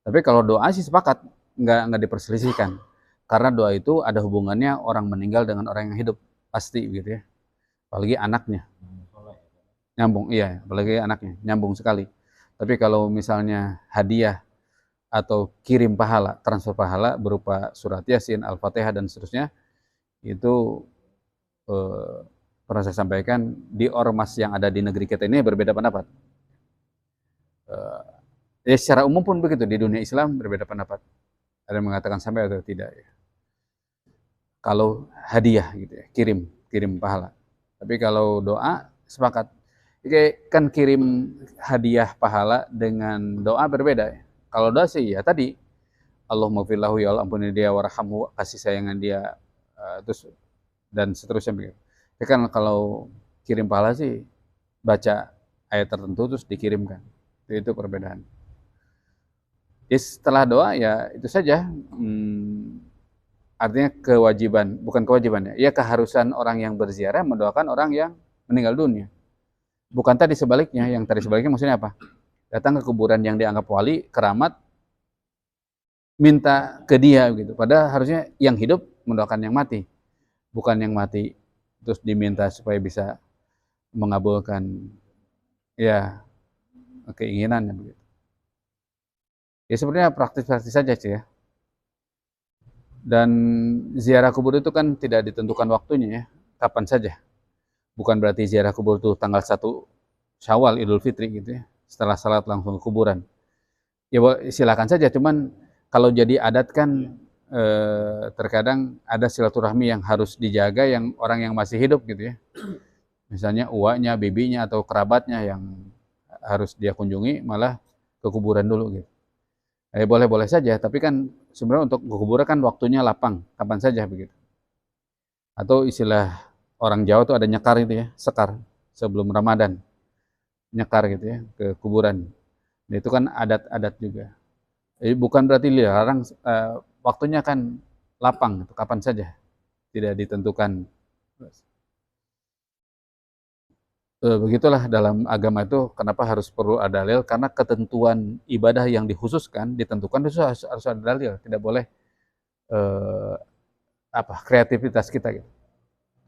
Speaker 2: Tapi kalau doa sih sepakat, nggak diperselisihkan. Karena doa itu ada hubungannya orang meninggal dengan orang yang hidup, pasti gitu ya. Apalagi anaknya. Nyambung, iya, apalagi anaknya, nyambung sekali. Tapi kalau misalnya hadiah atau kirim pahala, transfer pahala berupa surat Yasin, Al-Fatihah dan seterusnya, itu pernah saya sampaikan di ormas yang ada di negeri kita ini berbeda pendapat. Ya secara umum pun begitu, di dunia Islam berbeda pendapat. Ada yang mengatakan sampai atau tidak ya. Kalau hadiah gitu ya, kirim pahala. Tapi kalau doa sepakat. Kan kirim hadiah pahala dengan doa berbeda ya. Kalau doa sih ya tadi Allahumma firlahu ya Allah ampuni dia warhamhu, kasih sayangan dia terus dan seterusnya begitu. Tapi kan kalau kirim pahala sih baca ayat tertentu terus dikirimkan. Itu perbedaan. Setelah doa ya itu saja artinya kewajiban, bukan kewajiban ya, keharusan orang yang berziarah mendoakan orang yang meninggal dunia. Bukan tadi sebaliknya, yang tadi sebaliknya maksudnya apa? Datang ke kuburan yang dianggap wali, keramat, minta ke dia gitu. Padahal harusnya yang hidup mendoakan yang mati, bukan yang mati terus diminta supaya bisa mengabulkan ya keinginannya begitu. Ya sebenarnya praktis-praktis saja sih ya. Dan ziarah kubur itu kan tidak ditentukan waktunya ya, kapan saja. Bukan berarti ziarah kubur itu tanggal 1 Syawal Idul Fitri gitu ya. Setelah salat langsung ke kuburan. Ya silakan saja, cuman kalau jadi adat kan terkadang ada silaturahmi yang harus dijaga yang orang yang masih hidup gitu ya. Misalnya uaknya, bibinya atau kerabatnya yang harus dia kunjungi malah ke kuburan dulu gitu. Boleh-boleh saja, tapi kan sebenarnya untuk ke kuburan kan waktunya lapang, kapan saja begitu. Atau istilah orang Jawa tuh ada nyekar itu ya, sekar sebelum Ramadan. Nyekar gitu ya ke kuburan. Nah, itu kan adat-adat juga. Jadi bukan berarti dilarang, waktunya kan lapang, gitu, kapan saja, tidak ditentukan. Begitulah dalam agama itu kenapa harus perlu ada dalil, karena ketentuan ibadah yang dikhususkan ditentukan itu harus ada dalil, tidak boleh kreativitas kita gitu.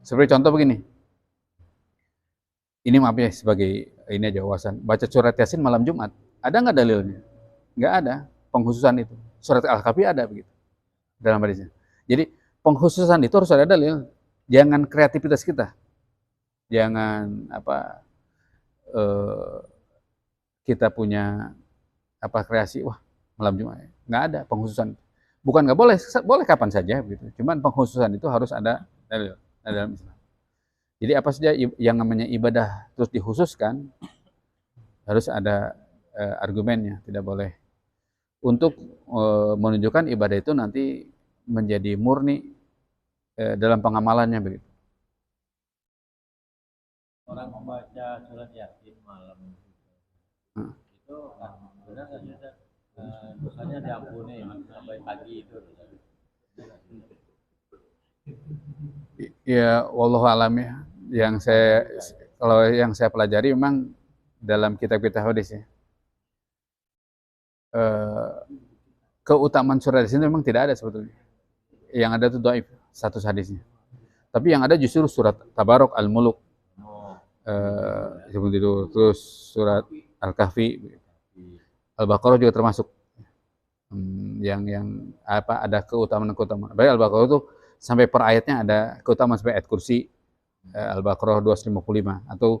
Speaker 2: Seperti contoh begini, ini maaf ya sebagai ini aja wawasan, baca surat Yasin malam Jumat, ada nggak dalilnya? Nggak ada pengkhususan itu. Surat Al-Kahfi ada begitu dalam hadisnya. Jadi pengkhususan itu harus ada dalil, jangan kreativitas kita. Jangan kita punya kreasi, wah malam Jumat, nggak ada pengkhususan. Bukan nggak boleh, boleh kapan saja gitu. Cuman pengkhususan itu harus ada dalil dalam Islam. Jadi apa saja yang namanya ibadah terus dikhususkan harus ada argumennya, tidak boleh. Untuk menunjukkan ibadah itu nanti menjadi murni dalam pengamalannya begitu.
Speaker 3: Orang membaca surat Yasin malam itu kan benar saja dosanya diampuni sampai pagi itu.
Speaker 2: Ya, wallahu alam ya. Kalau yang saya pelajari memang dalam kitab-kitab hadis ya. Keutamaan surat Yasin memang tidak ada sebetulnya. Yang ada itu dhaif status hadisnya. Tapi yang ada justru surat Tabarok, Al-Muluk. Seperti itu, terus surat Al-Kahfi, Al-Baqarah juga termasuk yang ada keutamaan-keutamaan. Baik Al-Baqarah itu sampai per ayatnya ada keutamaan sampai ayat kursi, Al-Baqarah 255 atau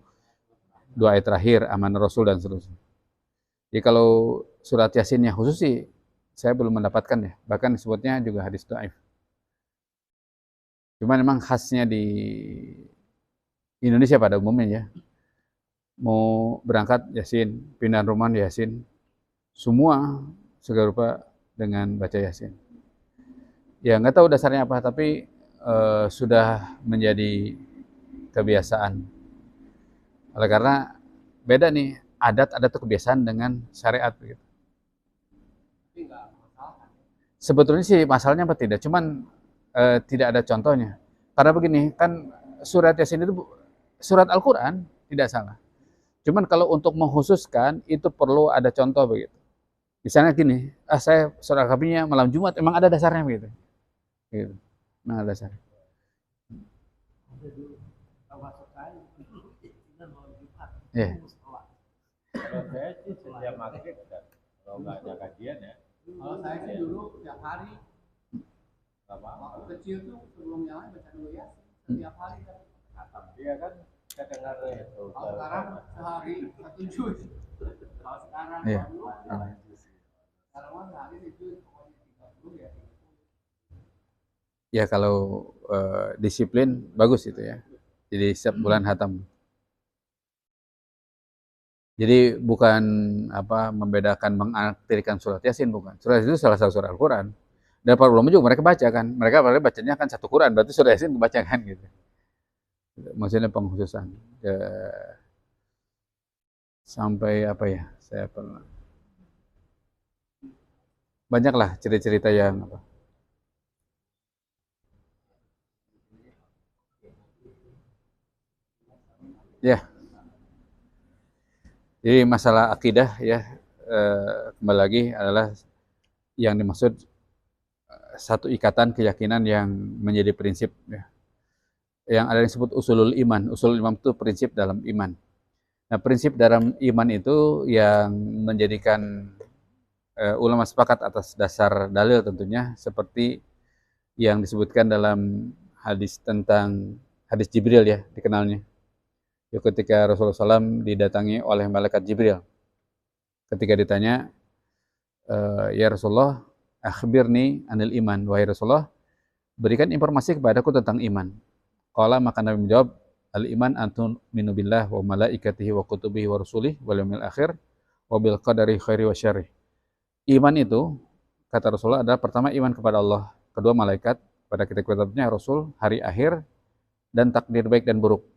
Speaker 2: 2 ayat terakhir aman Rasul dan seterusnya. Jadi kalau surat Yasinnya khusus sih saya belum mendapatkan ya. Bahkan disebutnya juga hadis dhaif. Cuman memang khasnya di Indonesia pada umumnya ya, mau berangkat Yasin, pindah rumah Yasin, semua segala rupa dengan baca Yasin. Ya nggak tahu dasarnya apa, tapi sudah menjadi kebiasaan. Oleh karena beda nih adat atau kebiasaan dengan syariat begitu. Sebetulnya sih masalahnya apa tidak, cuman tidak ada contohnya. Karena begini kan surat Yasin itu surat Al-Quran, tidak salah. Cuman kalau untuk mengkhususkan, itu perlu ada contoh begitu. Misalnya gini, saya surat Al-Kahfinya malam Jumat, emang ada dasarnya begitu. Gitu. Memang ada dasarnya. Iya.
Speaker 3: Kalau saya sih setiap maghrib kalau nggak ada kajian ya.
Speaker 4: Kalau saya sih dulu tiap hari, waktu kecil tuh sebelum nyala baca dulu ya, setiap hari kan.
Speaker 3: Iya kan, saya dengar itu.
Speaker 4: Kalau sekarang sehari 1 juz. Kalau sekarang
Speaker 2: Iya.
Speaker 4: dulu, sekarang mah sehari 1 juz, pokoknya 30 ya.
Speaker 2: Ya kalau disiplin bagus itu ya. Jadi setiap bulan hatam. Jadi bukan membedakan mengartikan surat Yasin, bukan. Surat Yasin itu salah satu surat Al-Quran. Dan para ulama juga mereka baca kan. Mereka bacanya kan satu Quran, berarti surat Yasin dibaca kan gitu. Maksudnya pengkhususan. Sampai saya pernah. Banyaklah cerita-cerita yang Ya, jadi masalah akidah ya, kembali lagi adalah yang dimaksud satu ikatan keyakinan yang menjadi prinsip ya. Yang ada yang disebut usulul iman. Usulul iman itu prinsip dalam iman. Nah, prinsip dalam iman itu yang menjadikan ulama sepakat atas dasar dalil tentunya, seperti yang disebutkan dalam hadis tentang hadis Jibril ya, dikenalnya. Ya, ketika Rasulullah SAW didatangi oleh malaikat Jibril. Ketika ditanya, ya Rasulullah, akhbirni anil iman. Wahai Rasulullah, berikan informasi kepadaku tentang iman. Qala, maka Nabi menjawab, al-iman antun minu billah wa malaikatihi wa kutubihi wa rusulih wal yaumil akhir wa bil qadari khairi wa syarri. Iman itu, kata Rasulullah, adalah pertama iman kepada Allah, kedua malaikat, pada kitab-kitabnya, Rasul, hari akhir, dan takdir baik dan buruk.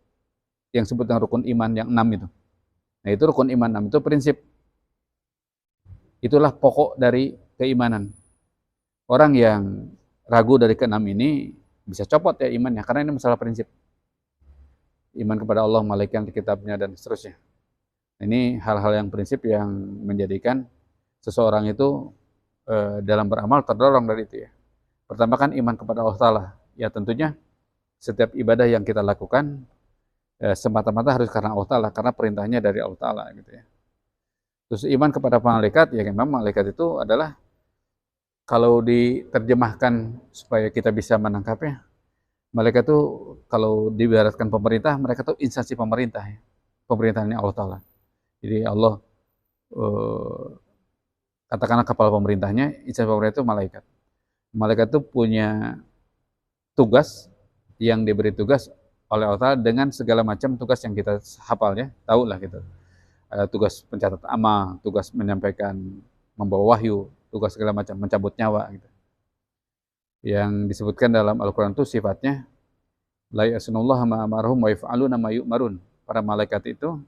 Speaker 2: Yang disebut dengan rukun iman yang 6 itu. Nah, itu rukun iman 6 itu prinsip. Itulah pokok dari keimanan. Orang yang ragu dari ke-6 ini bisa copot ya imannya, karena ini masalah prinsip. Iman kepada Allah, malaikat, kitabnya, dan seterusnya. Ini hal-hal yang prinsip yang menjadikan seseorang itu dalam beramal terdorong dari itu ya. Pertama kan iman kepada Allah Ta'ala. Ya tentunya setiap ibadah yang kita lakukan semata-mata harus karena Allah Ta'ala, karena perintahnya dari Allah Ta'ala gitu ya. Terus iman kepada malaikat, ya memang malaikat itu adalah, kalau diterjemahkan supaya kita bisa menangkapnya, malaikat itu kalau diibaratkan pemerintah, mereka itu instansi pemerintah ya. Pemerintahannya Allah Ta'ala. Jadi Allah katakanlah kepala pemerintahnya, instansi pemerintah itu malaikat. Malaikat itu punya tugas, yang diberi tugas oleh Allah Ta'ala dengan segala macam tugas yang kita hafal ya, tahu lah gitu. Ada tugas pencatat amal, tugas menyampaikan, membawa wahyu, tugas segala macam, mencabut nyawa gitu. Yang disebutkan dalam Al-Quran itu sifatnya la ya'sunullaha ma amarahum wa yaf'aluna ma yu'marun. Para malaikat itu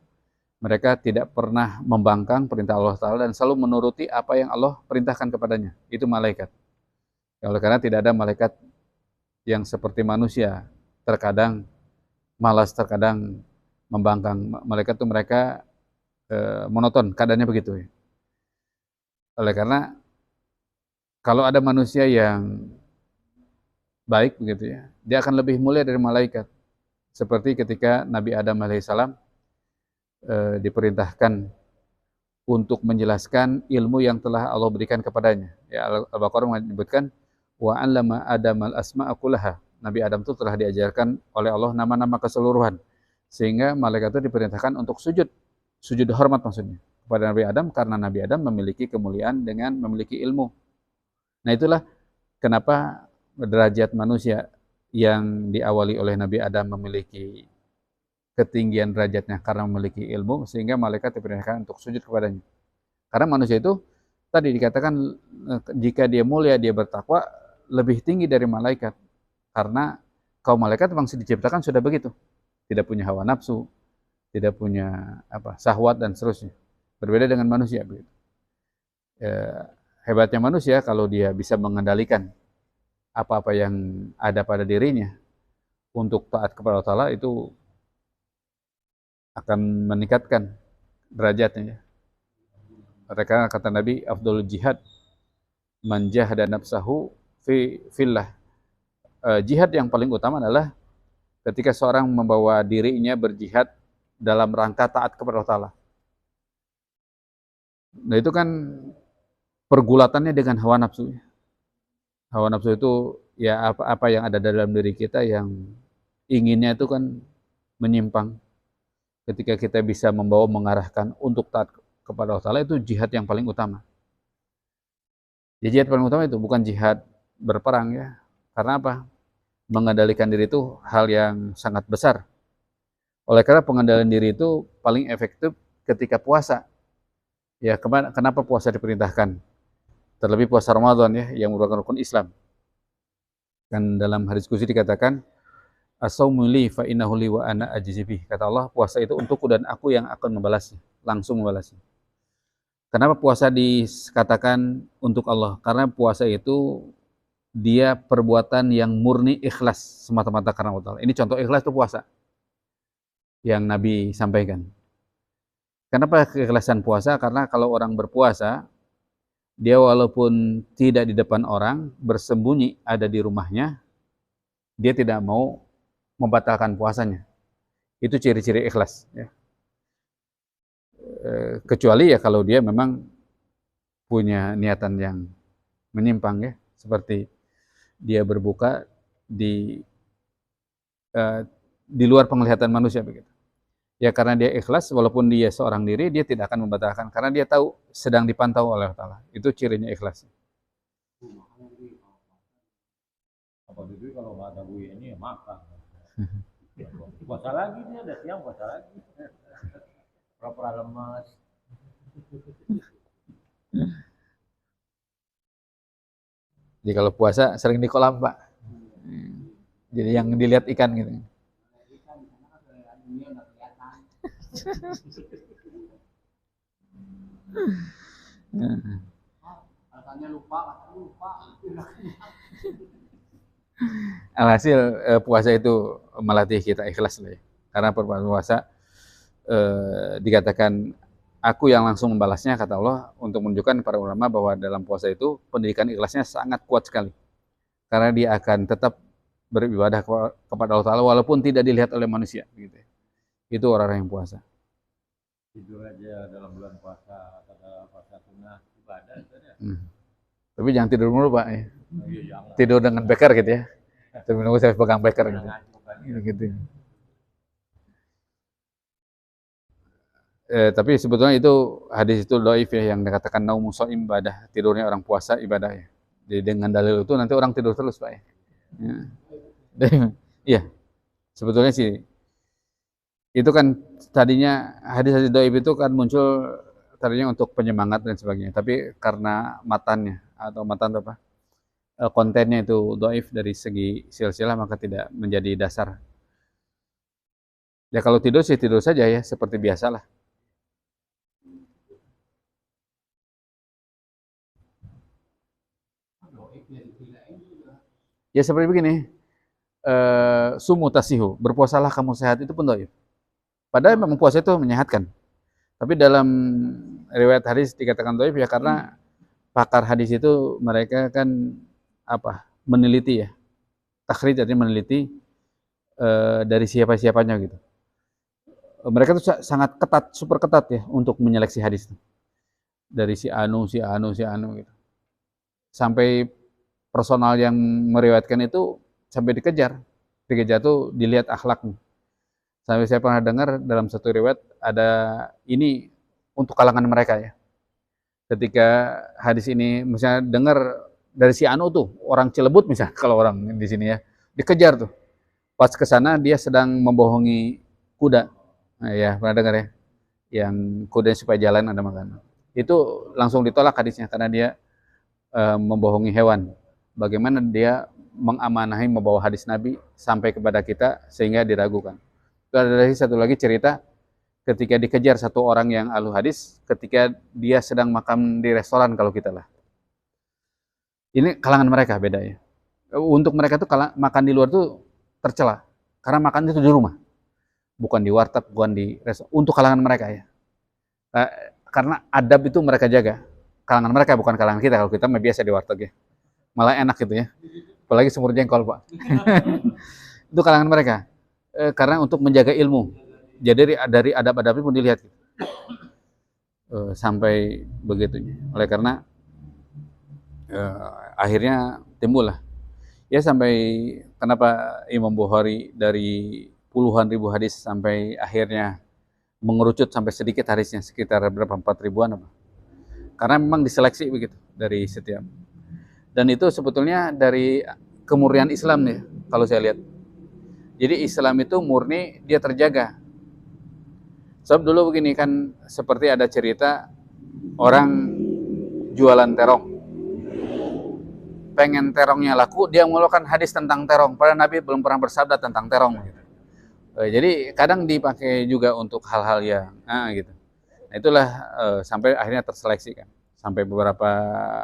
Speaker 2: mereka tidak pernah membangkang perintah Allah Ta'ala dan selalu menuruti apa yang Allah perintahkan kepadanya. Itu malaikat. Oleh karena tidak ada malaikat yang seperti manusia, terkadang malas, terkadang membangkang. Malaikat itu mereka monoton, keadaannya begitu. Oleh karena kalau ada manusia yang baik begitu ya, dia akan lebih mulia dari malaikat. Seperti ketika Nabi Adam alaihissalam diperintahkan untuk menjelaskan ilmu yang telah Allah berikan kepadanya. Ya, Al-Baqarah menyebutkan wa 'allama Adam al-asma'a kullaha. Nabi Adam itu telah diajarkan oleh Allah nama-nama keseluruhan. Sehingga malaikat itu diperintahkan untuk sujud hormat maksudnya kepada Nabi Adam, karena Nabi Adam memiliki kemuliaan dengan memiliki ilmu. Nah, itulah kenapa derajat manusia yang diawali oleh Nabi Adam memiliki ketinggian derajatnya karena memiliki ilmu, sehingga malaikat diperintahkan untuk sujud kepadanya. Karena manusia itu tadi dikatakan jika dia mulia, dia bertakwa, lebih tinggi dari malaikat. Karena kaum malaikat memang diciptakan sudah begitu. Tidak punya hawa nafsu, tidak punya syahwat dan seterusnya. Berbeda dengan manusia begitu. Hebatnya manusia kalau dia bisa mengendalikan apa-apa yang ada pada dirinya untuk taat kepada Allah Ta'ala, itu akan meningkatkan derajatnya. Karena kata Nabi, afdhalul jihad man jahada nafsahu fillah. Jihad yang paling utama adalah ketika seorang membawa dirinya berjihad dalam rangka taat kepada Allah Ta'ala. Nah, itu kan pergulatannya dengan hawa nafsu. Hawa nafsu itu ya apa yang ada dalam diri kita yang inginnya itu kan menyimpang. Ketika kita bisa membawa, mengarahkan untuk taat kepada Allah Ta'ala, itu jihad yang paling utama. Ya, jihad paling utama itu bukan jihad berperang ya. Karena apa? Mengendalikan diri itu hal yang sangat besar. Oleh karena pengendalian diri itu paling efektif ketika puasa. Ya, kenapa puasa diperintahkan? Terlebih puasa Ramadan ya, yang merupakan rukun Islam. Dan dalam hadis qudsi dikatakan, as-saumu li fa innahu li wa ana ajzi bih. Kata Allah, puasa itu untukku dan aku yang akan membalasnya, langsung membalasnya. Kenapa puasa dikatakan untuk Allah? Karena puasa itu dia perbuatan yang murni ikhlas semata-mata karena Allah. Ini contoh ikhlas itu puasa. yang Nabi sampaikan. Kenapa keikhlasan puasa? Karena kalau orang berpuasa, dia walaupun tidak di depan orang, bersembunyi ada di rumahnya, dia tidak mau membatalkan puasanya. Itu ciri-ciri ikhlas. Ya. Kecuali ya kalau dia memang punya niatan yang menyimpang ya, seperti dia berbuka di luar penglihatan manusia begitu. Ya karena dia ikhlas, walaupun dia seorang diri, dia tidak akan membatalkan karena dia tahu sedang dipantau oleh Allah Ta'ala. Itu cirinya ikhlas.
Speaker 3: Apa itu kalau nggak ada buih ini ya makan. Puasa lagi dia udah siang puasa lagi. Pura-pura lemas.
Speaker 2: Jadi kalau puasa sering di kolam Pak. Jadi yang dilihat ikan gitu.
Speaker 4: Katanya lupa.
Speaker 2: Alhasil puasa itu melatih kita ikhlas lah ya. Karena puasa dikatakan aku yang langsung membalasnya kata Allah untuk menunjukkan para ulama bahwa dalam puasa itu pendidikan ikhlasnya sangat kuat sekali. Karena dia akan tetap beribadah kepada Allah Ta'ala walaupun tidak dilihat oleh manusia gitu. Itu orang-orang yang puasa.
Speaker 3: Tidur aja dalam bulan puasa, kata puasa sunnah ibadah ya.
Speaker 2: Tapi jangan tidur mulu Pak ya.
Speaker 3: Iya,
Speaker 2: Tidur dengan beker gitu ya. Tapi nunggu saya pegang beker gitu. Gitu. Tapi sebetulnya itu hadis itu dhaif ya, yang dikatakan naumu shaim ibadah, tidurnya orang puasa ibadah ya. Jadi dengan dalil itu nanti orang tidur terus Pak ya. Iya. Sebetulnya sih itu kan tadinya hadis-hadis dhaif itu kan muncul tadinya untuk penyemangat dan sebagainya, tapi karena matannya atau matan apa? Kontennya itu dhaif dari segi silsilah maka tidak menjadi dasar. Ya kalau tidur sih tidur saja ya seperti biasalah. Ya seperti begini, sumu tasihu, berpuasalah kamu sehat itu pun dhaif. Padahal memang puasa itu menyehatkan. Tapi dalam riwayat hadis dikatakan dhaif ya karena pakar hadis itu mereka kan meneliti ya. Takhrij artinya meneliti dari siapa-siapanya gitu. Mereka tuh sangat ketat, super ketat ya untuk menyeleksi hadis itu. Dari si anu gitu. Sampai personal yang meriwayatkan itu sampai dikejar. Dikejar tuh dilihat akhlaknya. Sampai saya pernah dengar dalam satu riwayat ada ini untuk kalangan mereka ya. Ketika hadis ini misalnya dengar dari si anu tuh, orang Cilebut misalnya kalau orang di sini ya, dikejar tuh. Pas ke sana dia sedang membohongi kuda. Nah, ya, pernah dengar ya? Yang kudanya supaya jalan ada makan. Itu langsung ditolak hadisnya karena dia membohongi hewan. Bagaimana dia mengamanahi membawa hadis Nabi sampai kepada kita sehingga diragukan. Itu ada satu lagi cerita ketika dikejar satu orang yang ahlu hadis ketika dia sedang makan di restoran kalau kita lah. Ini kalangan mereka beda ya. Untuk mereka tuh makan di luar tuh tercela karena makan itu di rumah. Bukan di warteg, bukan di restoran. Untuk kalangan mereka ya. Karena adab itu mereka jaga. Kalangan mereka bukan kalangan kita. Kalau kita mah biasa di warteg ya. Malah enak gitu ya. Apalagi semur jengkol Pak. Itu kalangan mereka. Karena untuk menjaga ilmu. Jadi dari adab-adabnya pun dilihat. Sampai begitunya. Oleh karena akhirnya timbullah. Ya sampai kenapa Imam Bukhari dari puluhan ribu hadis sampai akhirnya mengerucut sampai sedikit hadisnya sekitar berapa 4 ribuan apa. Karena memang diseleksi begitu dari setiap. Dan itu sebetulnya dari kemurnian Islam nih kalau saya lihat. Jadi Islam itu murni, dia terjaga. Sebab dulu begini kan seperti ada cerita orang jualan terong. Pengen terongnya laku, dia mengeluarkan hadis tentang terong. Padahal Nabi belum pernah bersabda tentang terong. Gitu. Jadi kadang dipakai juga untuk hal-hal yang gitu. Nah, itulah sampai akhirnya terseleksi kan. Sampai beberapa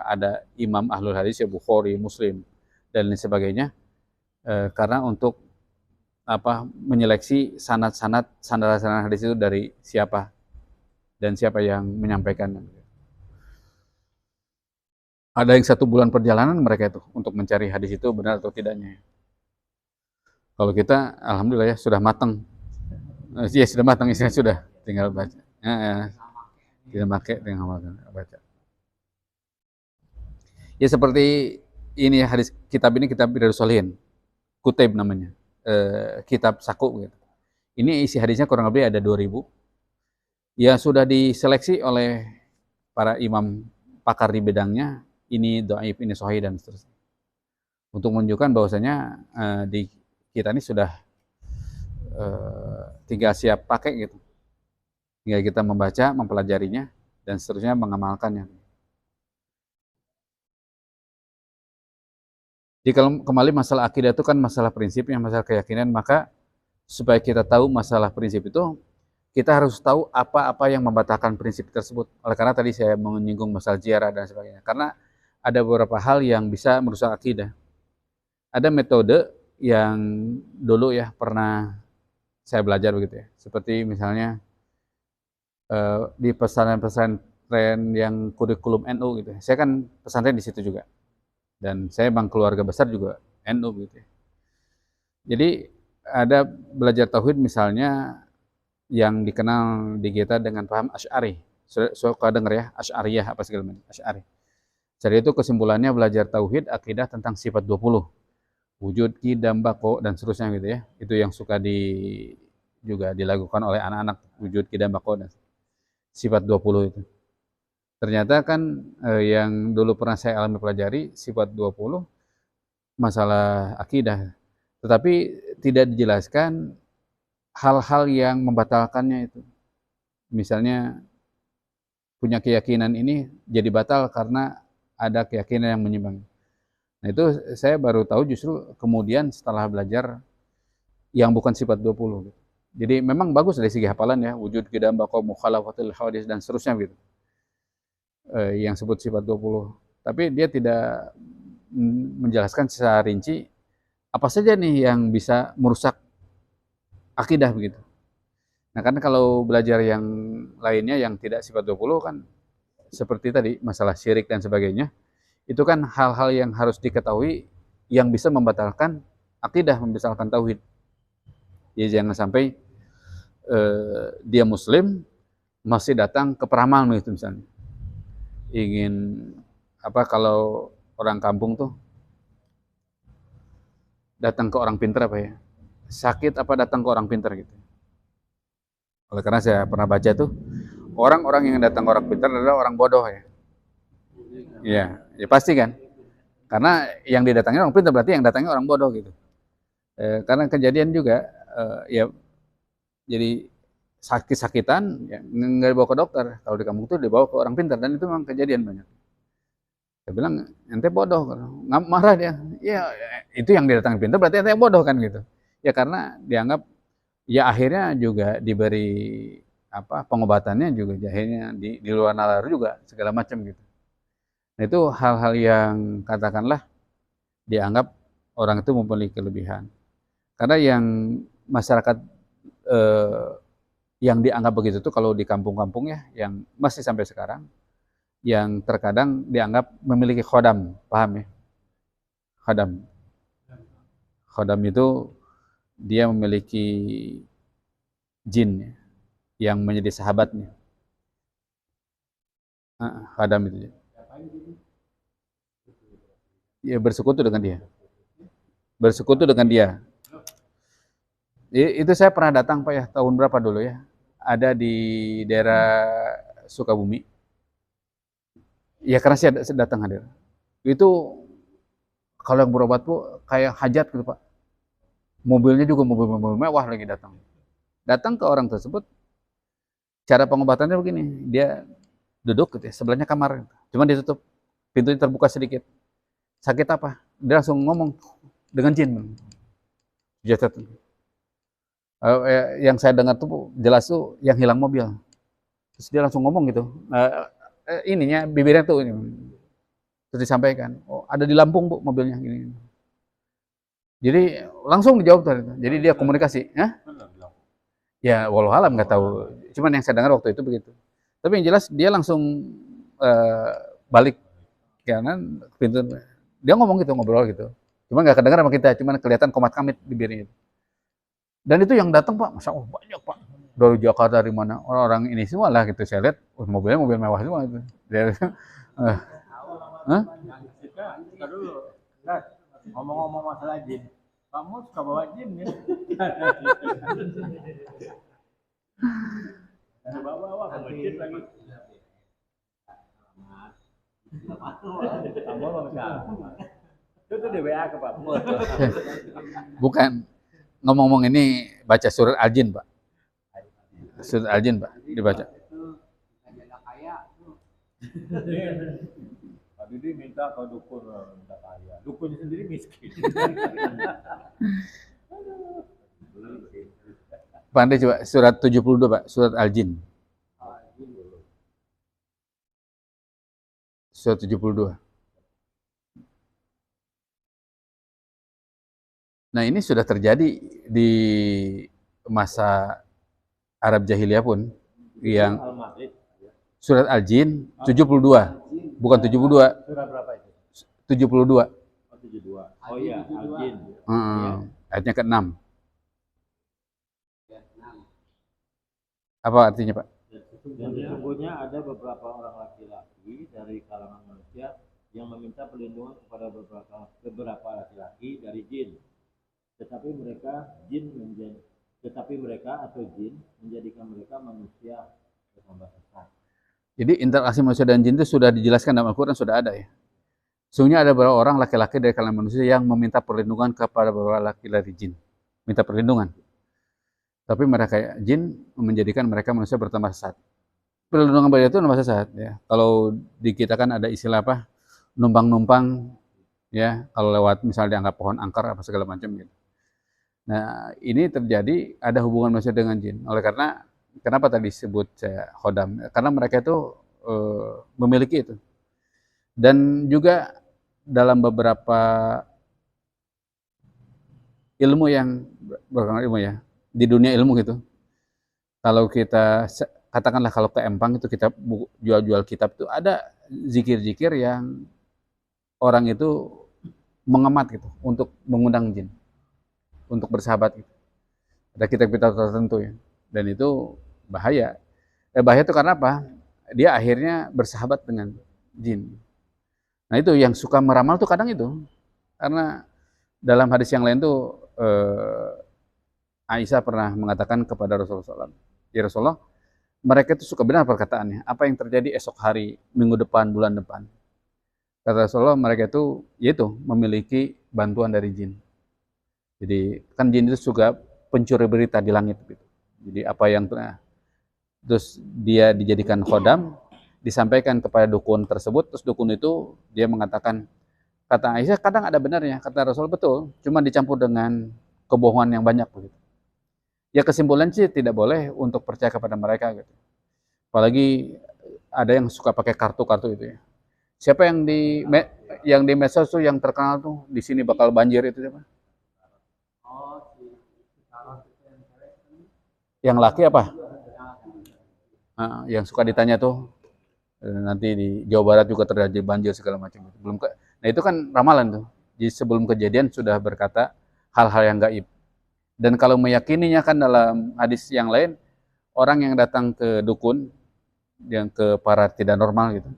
Speaker 2: ada imam ahlul hadis ya Bukhari, Muslim dan lain sebagainya. Karena untuk menyeleksi sanad-sanad sandaran hadis itu dari siapa dan siapa yang menyampaikan. Ada yang 1 bulan perjalanan mereka itu untuk mencari hadis itu benar atau tidaknya. Kalau kita, alhamdulillah ya sudah matang. Ya sudah matang, isinya sudah, tinggal baca. Tidak pakai, tinggal baca. Ya seperti ini hadis kitab ini kitab Riyadhus Shalihin, Kutayb namanya, kitab saku gitu. Ini isi hadisnya kurang lebih ada 2000. Ya sudah diseleksi oleh para imam pakar di bidangnya, ini dhaif, ini sahih dan seterusnya. Untuk menunjukkan bahwasanya di kita ini sudah tinggal siap pakai gitu. Tinggal kita membaca, mempelajarinya dan seterusnya mengamalkannya. Jadi kalau kembali masalah akidah itu kan masalah prinsipnya, masalah keyakinan, maka supaya kita tahu masalah prinsip itu, kita harus tahu apa-apa yang membatalkan prinsip tersebut. Oleh karena tadi saya menyinggung masalah ziarah dan sebagainya. Karena ada beberapa hal yang bisa merusak akidah. Ada metode yang dulu ya pernah saya belajar begitu ya. Seperti misalnya di pesantren yang kurikulum NU gitu. Saya kan pesantren di situ juga. Dan saya bang keluarga besar juga NU gitu ya. Jadi ada belajar tauhid misalnya yang dikenal di kita dengan paham Asy'ari. Suka dengar ya, Asy'ariyah apa segala macam, Asy'ari. Jadi itu kesimpulannya belajar tauhid, akidah tentang sifat 20. Wujud, qidam, baqo dan seterusnya gitu ya. Itu yang suka juga dilakukan oleh anak-anak, wujud, qidam, baqo dan sifat 20 itu. Ternyata kan yang dulu pernah saya alami pelajari sifat 20 masalah akidah. Tetapi tidak dijelaskan hal-hal yang membatalkannya itu. Misalnya punya keyakinan ini jadi batal karena ada keyakinan yang menyimpang. Nah itu saya baru tahu justru kemudian setelah belajar yang bukan sifat 20. Jadi memang bagus dari segi hafalan ya, wujud, qidam, baqo, mukhalafatul hawadis dan seterusnya gitu. Yang sebut sifat 20. Tapi dia tidak menjelaskan secara rinci apa saja nih yang bisa merusak akidah begitu. Nah, kan kalau belajar yang lainnya yang tidak sifat 20 kan seperti tadi masalah syirik dan sebagainya, itu kan hal-hal yang harus diketahui yang bisa membatalkan akidah, membatalkan tauhid. Jadi jangan sampai dia muslim masih datang ke peramal itu misalnya. Ingin kalau orang kampung tuh datang ke orang pintar apa ya? Sakit apa datang ke orang pintar gitu. Oleh karena saya pernah baca tuh orang-orang yang datang ke orang pintar adalah orang bodoh ya. Iya, ya pasti kan. Karena yang didatangi orang pintar berarti yang datangnya orang bodoh gitu. Karena kejadian juga ya jadi sakit-sakitan ya, nggak dibawa ke dokter. Kalau di kampung itu dibawa ke orang pintar dan itu memang kejadian banyak. Saya bilang ente bodoh, nggak marah dia. Ya itu yang didatangi pintar berarti ente bodoh kan gitu. Ya karena dianggap ya akhirnya juga diberi pengobatannya juga akhirnya di luar nalar juga segala macam gitu. Nah itu hal-hal yang katakanlah dianggap orang itu mempunyai kelebihan. Karena yang masyarakat yang dianggap begitu tuh kalau di kampung-kampung ya yang masih sampai sekarang yang terkadang dianggap memiliki khodam, paham ya? Khodam. Khodam itu dia memiliki jin yang menjadi sahabatnya. Khodam itu. Ya bersekutu dengan dia. Bersekutu dengan dia. Itu saya pernah datang Pak ya, tahun berapa dulu ya. Ada di daerah Sukabumi. Ya karena saya datang hadir. Itu kalau yang berobat tuh kayak hajat gitu Pak. Mobilnya juga mobil-mobil mewah lagi datang. Datang ke orang tersebut, cara pengobatannya begini, dia duduk gitu ya, sebelahnya kamar, cuma ditutup, pintunya terbuka sedikit. Sakit apa? Dia langsung ngomong dengan jin. Yang saya dengar tuh jelas tuh yang hilang mobil. Terus dia langsung ngomong gitu. Ininya bibirnya tuh ini. Terus disampaikan, oh ada di Lampung Bu mobilnya gini. Jadi langsung dijawab tadi. Jadi dia komunikasi. Hah? Ya walau alam nggak tahu. Cuman yang saya dengar waktu itu begitu. Tapi yang jelas dia langsung balik ke kanan pintu. Dia ngomong gitu, ngobrol gitu. Cuma nggak kedengar sama kita, cuman kelihatan komat kamit bibirnya. Dan itu yang datang Pak, masa banyak Pak. Dari Jakarta dari mana orang-orang ini semua lah gitu. Saya lihat, mobilnya mobil mewah semua itu. Dia, Hah?
Speaker 3: Kita dulu. Nah, ngomong-ngomong masalah jin, kamu suka bawa jin ya? Bawa-bawa bawa jin lagi. Kamu mau itu di WA ke Pak Mahmud.
Speaker 2: Bukan. Ngomong-ngomong ini baca surat Al-Jin Pak. Surat Al-Jin Pak, dibaca.
Speaker 3: Pak Didi minta ke dukun minta kaya. Dukunnya sendiri miskin.
Speaker 2: Pak Andre coba surat 72 Pak, surat Al-Jin. Surat 72. Nah ini sudah terjadi di masa Arab Jahiliyah pun yang surat Al-Jin 72, bukan 72.
Speaker 3: Surat berapa itu?
Speaker 2: 72.
Speaker 3: Oh 72. Oh iya, Al-Jin.
Speaker 2: Ayatnya ke-6. Apa artinya Pak?
Speaker 3: Dan sesungguhnya ada beberapa orang laki-laki dari kalangan manusia yang meminta perlindungan kepada beberapa laki-laki dari jin. Tetapi mereka atau jin menjadikan mereka manusia bertambah sesat.
Speaker 2: Jadi interaksi manusia dan jin itu sudah dijelaskan dalam Al-Quran, sudah ada ya. Sesungguhnya ada beberapa orang laki-laki dari kalangan manusia yang meminta perlindungan kepada beberapa laki-laki jin. Minta perlindungan. Tapi mereka jin menjadikan mereka manusia bertambah sesat. Perlindungan pada itu tambah sesat ya. Kalau di kita kan ada istilah apa? Numpang-numpang ya, kalau lewat misalnya dianggap pohon angker apa segala macam gitu. Nah, ini terjadi ada hubungan manusia dengan jin. Oleh karena kenapa tadi disebut saya khodam? Karena mereka itu memiliki itu. Dan juga dalam beberapa ilmu yang berkaitan ilmu ya, di dunia ilmu gitu. Kalau kita katakanlah kalau ke Empang itu kita jual-jual kitab itu ada zikir-zikir yang orang itu mengemat gitu untuk mengundang jin untuk bersahabat gitu. Ada kitab-kitab tertentu ya. Dan itu bahaya. Bahaya itu karena apa? Dia akhirnya bersahabat dengan jin. Nah itu yang suka meramal tuh kadang itu. Karena dalam hadis yang lain tuh Aisyah pernah mengatakan kepada Rasulullah SAW, ya Rasulullah, mereka itu suka benar perkataannya. Apa yang terjadi esok hari, minggu depan, bulan depan. Kata Rasulullah, mereka itu yaitu memiliki bantuan dari jin. Jadi kan jin itu juga pencuri berita di langit gitu. Jadi apa yang terus dia dijadikan khodam, disampaikan kepada dukun tersebut, terus dukun itu dia mengatakan, kata Aisyah kadang ada benarnya, kata Rasul betul, cuma dicampur dengan kebohongan yang banyak begitu. Ya kesimpulan sih tidak boleh untuk percaya kepada mereka gitu. Apalagi ada yang suka pakai kartu-kartu itu ya. Siapa yang di medsos tuh yang terkenal tuh di sini bakal banjir itu siapa? Yang laki apa? Nah, yang suka ditanya tuh nanti di Jawa Barat juga terjadi banjir segala macam itu. Nah itu kan ramalan tuh. Jadi sebelum kejadian sudah berkata hal-hal yang gaib. Dan kalau meyakininya kan dalam hadis yang lain, orang yang datang ke dukun, yang ke para tidak normal gitu,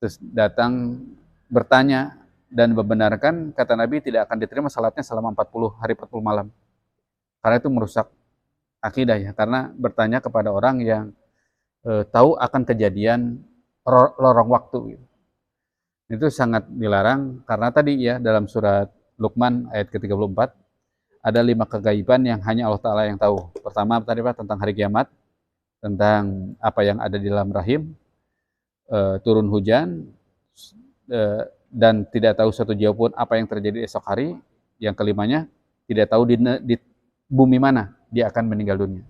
Speaker 2: terus datang bertanya dan membenarkan, kata Nabi tidak akan diterima salatnya selama 40 hari 40 malam. Karena itu merusak akidah ya, karena bertanya kepada orang yang tahu akan kejadian lorong waktu gitu. Itu sangat dilarang karena tadi ya dalam surat Luqman ayat ke-34 ada 5 kegaiban yang hanya Allah Ta'ala yang tahu. Pertama tadi Pak tentang hari kiamat, tentang apa yang ada di dalam rahim, turun hujan, dan tidak tahu satu jauh pun apa yang terjadi esok hari. Yang kelimanya, tidak tahu di bumi mana dia akan meninggal dunia.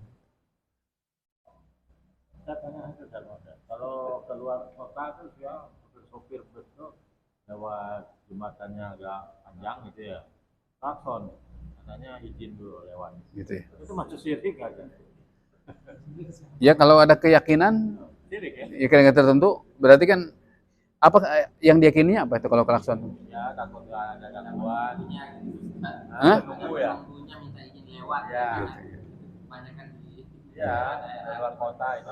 Speaker 3: Kalau keluar kota itu dia sopir bus tuh lewat jembatannya agak panjang gitu ya. klakson, katanya izin dulu lewat.
Speaker 2: gitu ya.
Speaker 3: Itu masuk syirik aja.
Speaker 2: Ya kalau ada keyakinan
Speaker 3: Syirik ya?
Speaker 2: keyakinan tertentu berarti kan apa yang diyakininya apa itu kalau klakson?
Speaker 3: Ya takut ada gangguan.
Speaker 4: Punya
Speaker 2: Hah?
Speaker 3: Nunggu ya?
Speaker 4: penunggunya minta izin lewat.
Speaker 3: Ya.
Speaker 4: Banyak kan di
Speaker 3: Ya, di luar kota itu.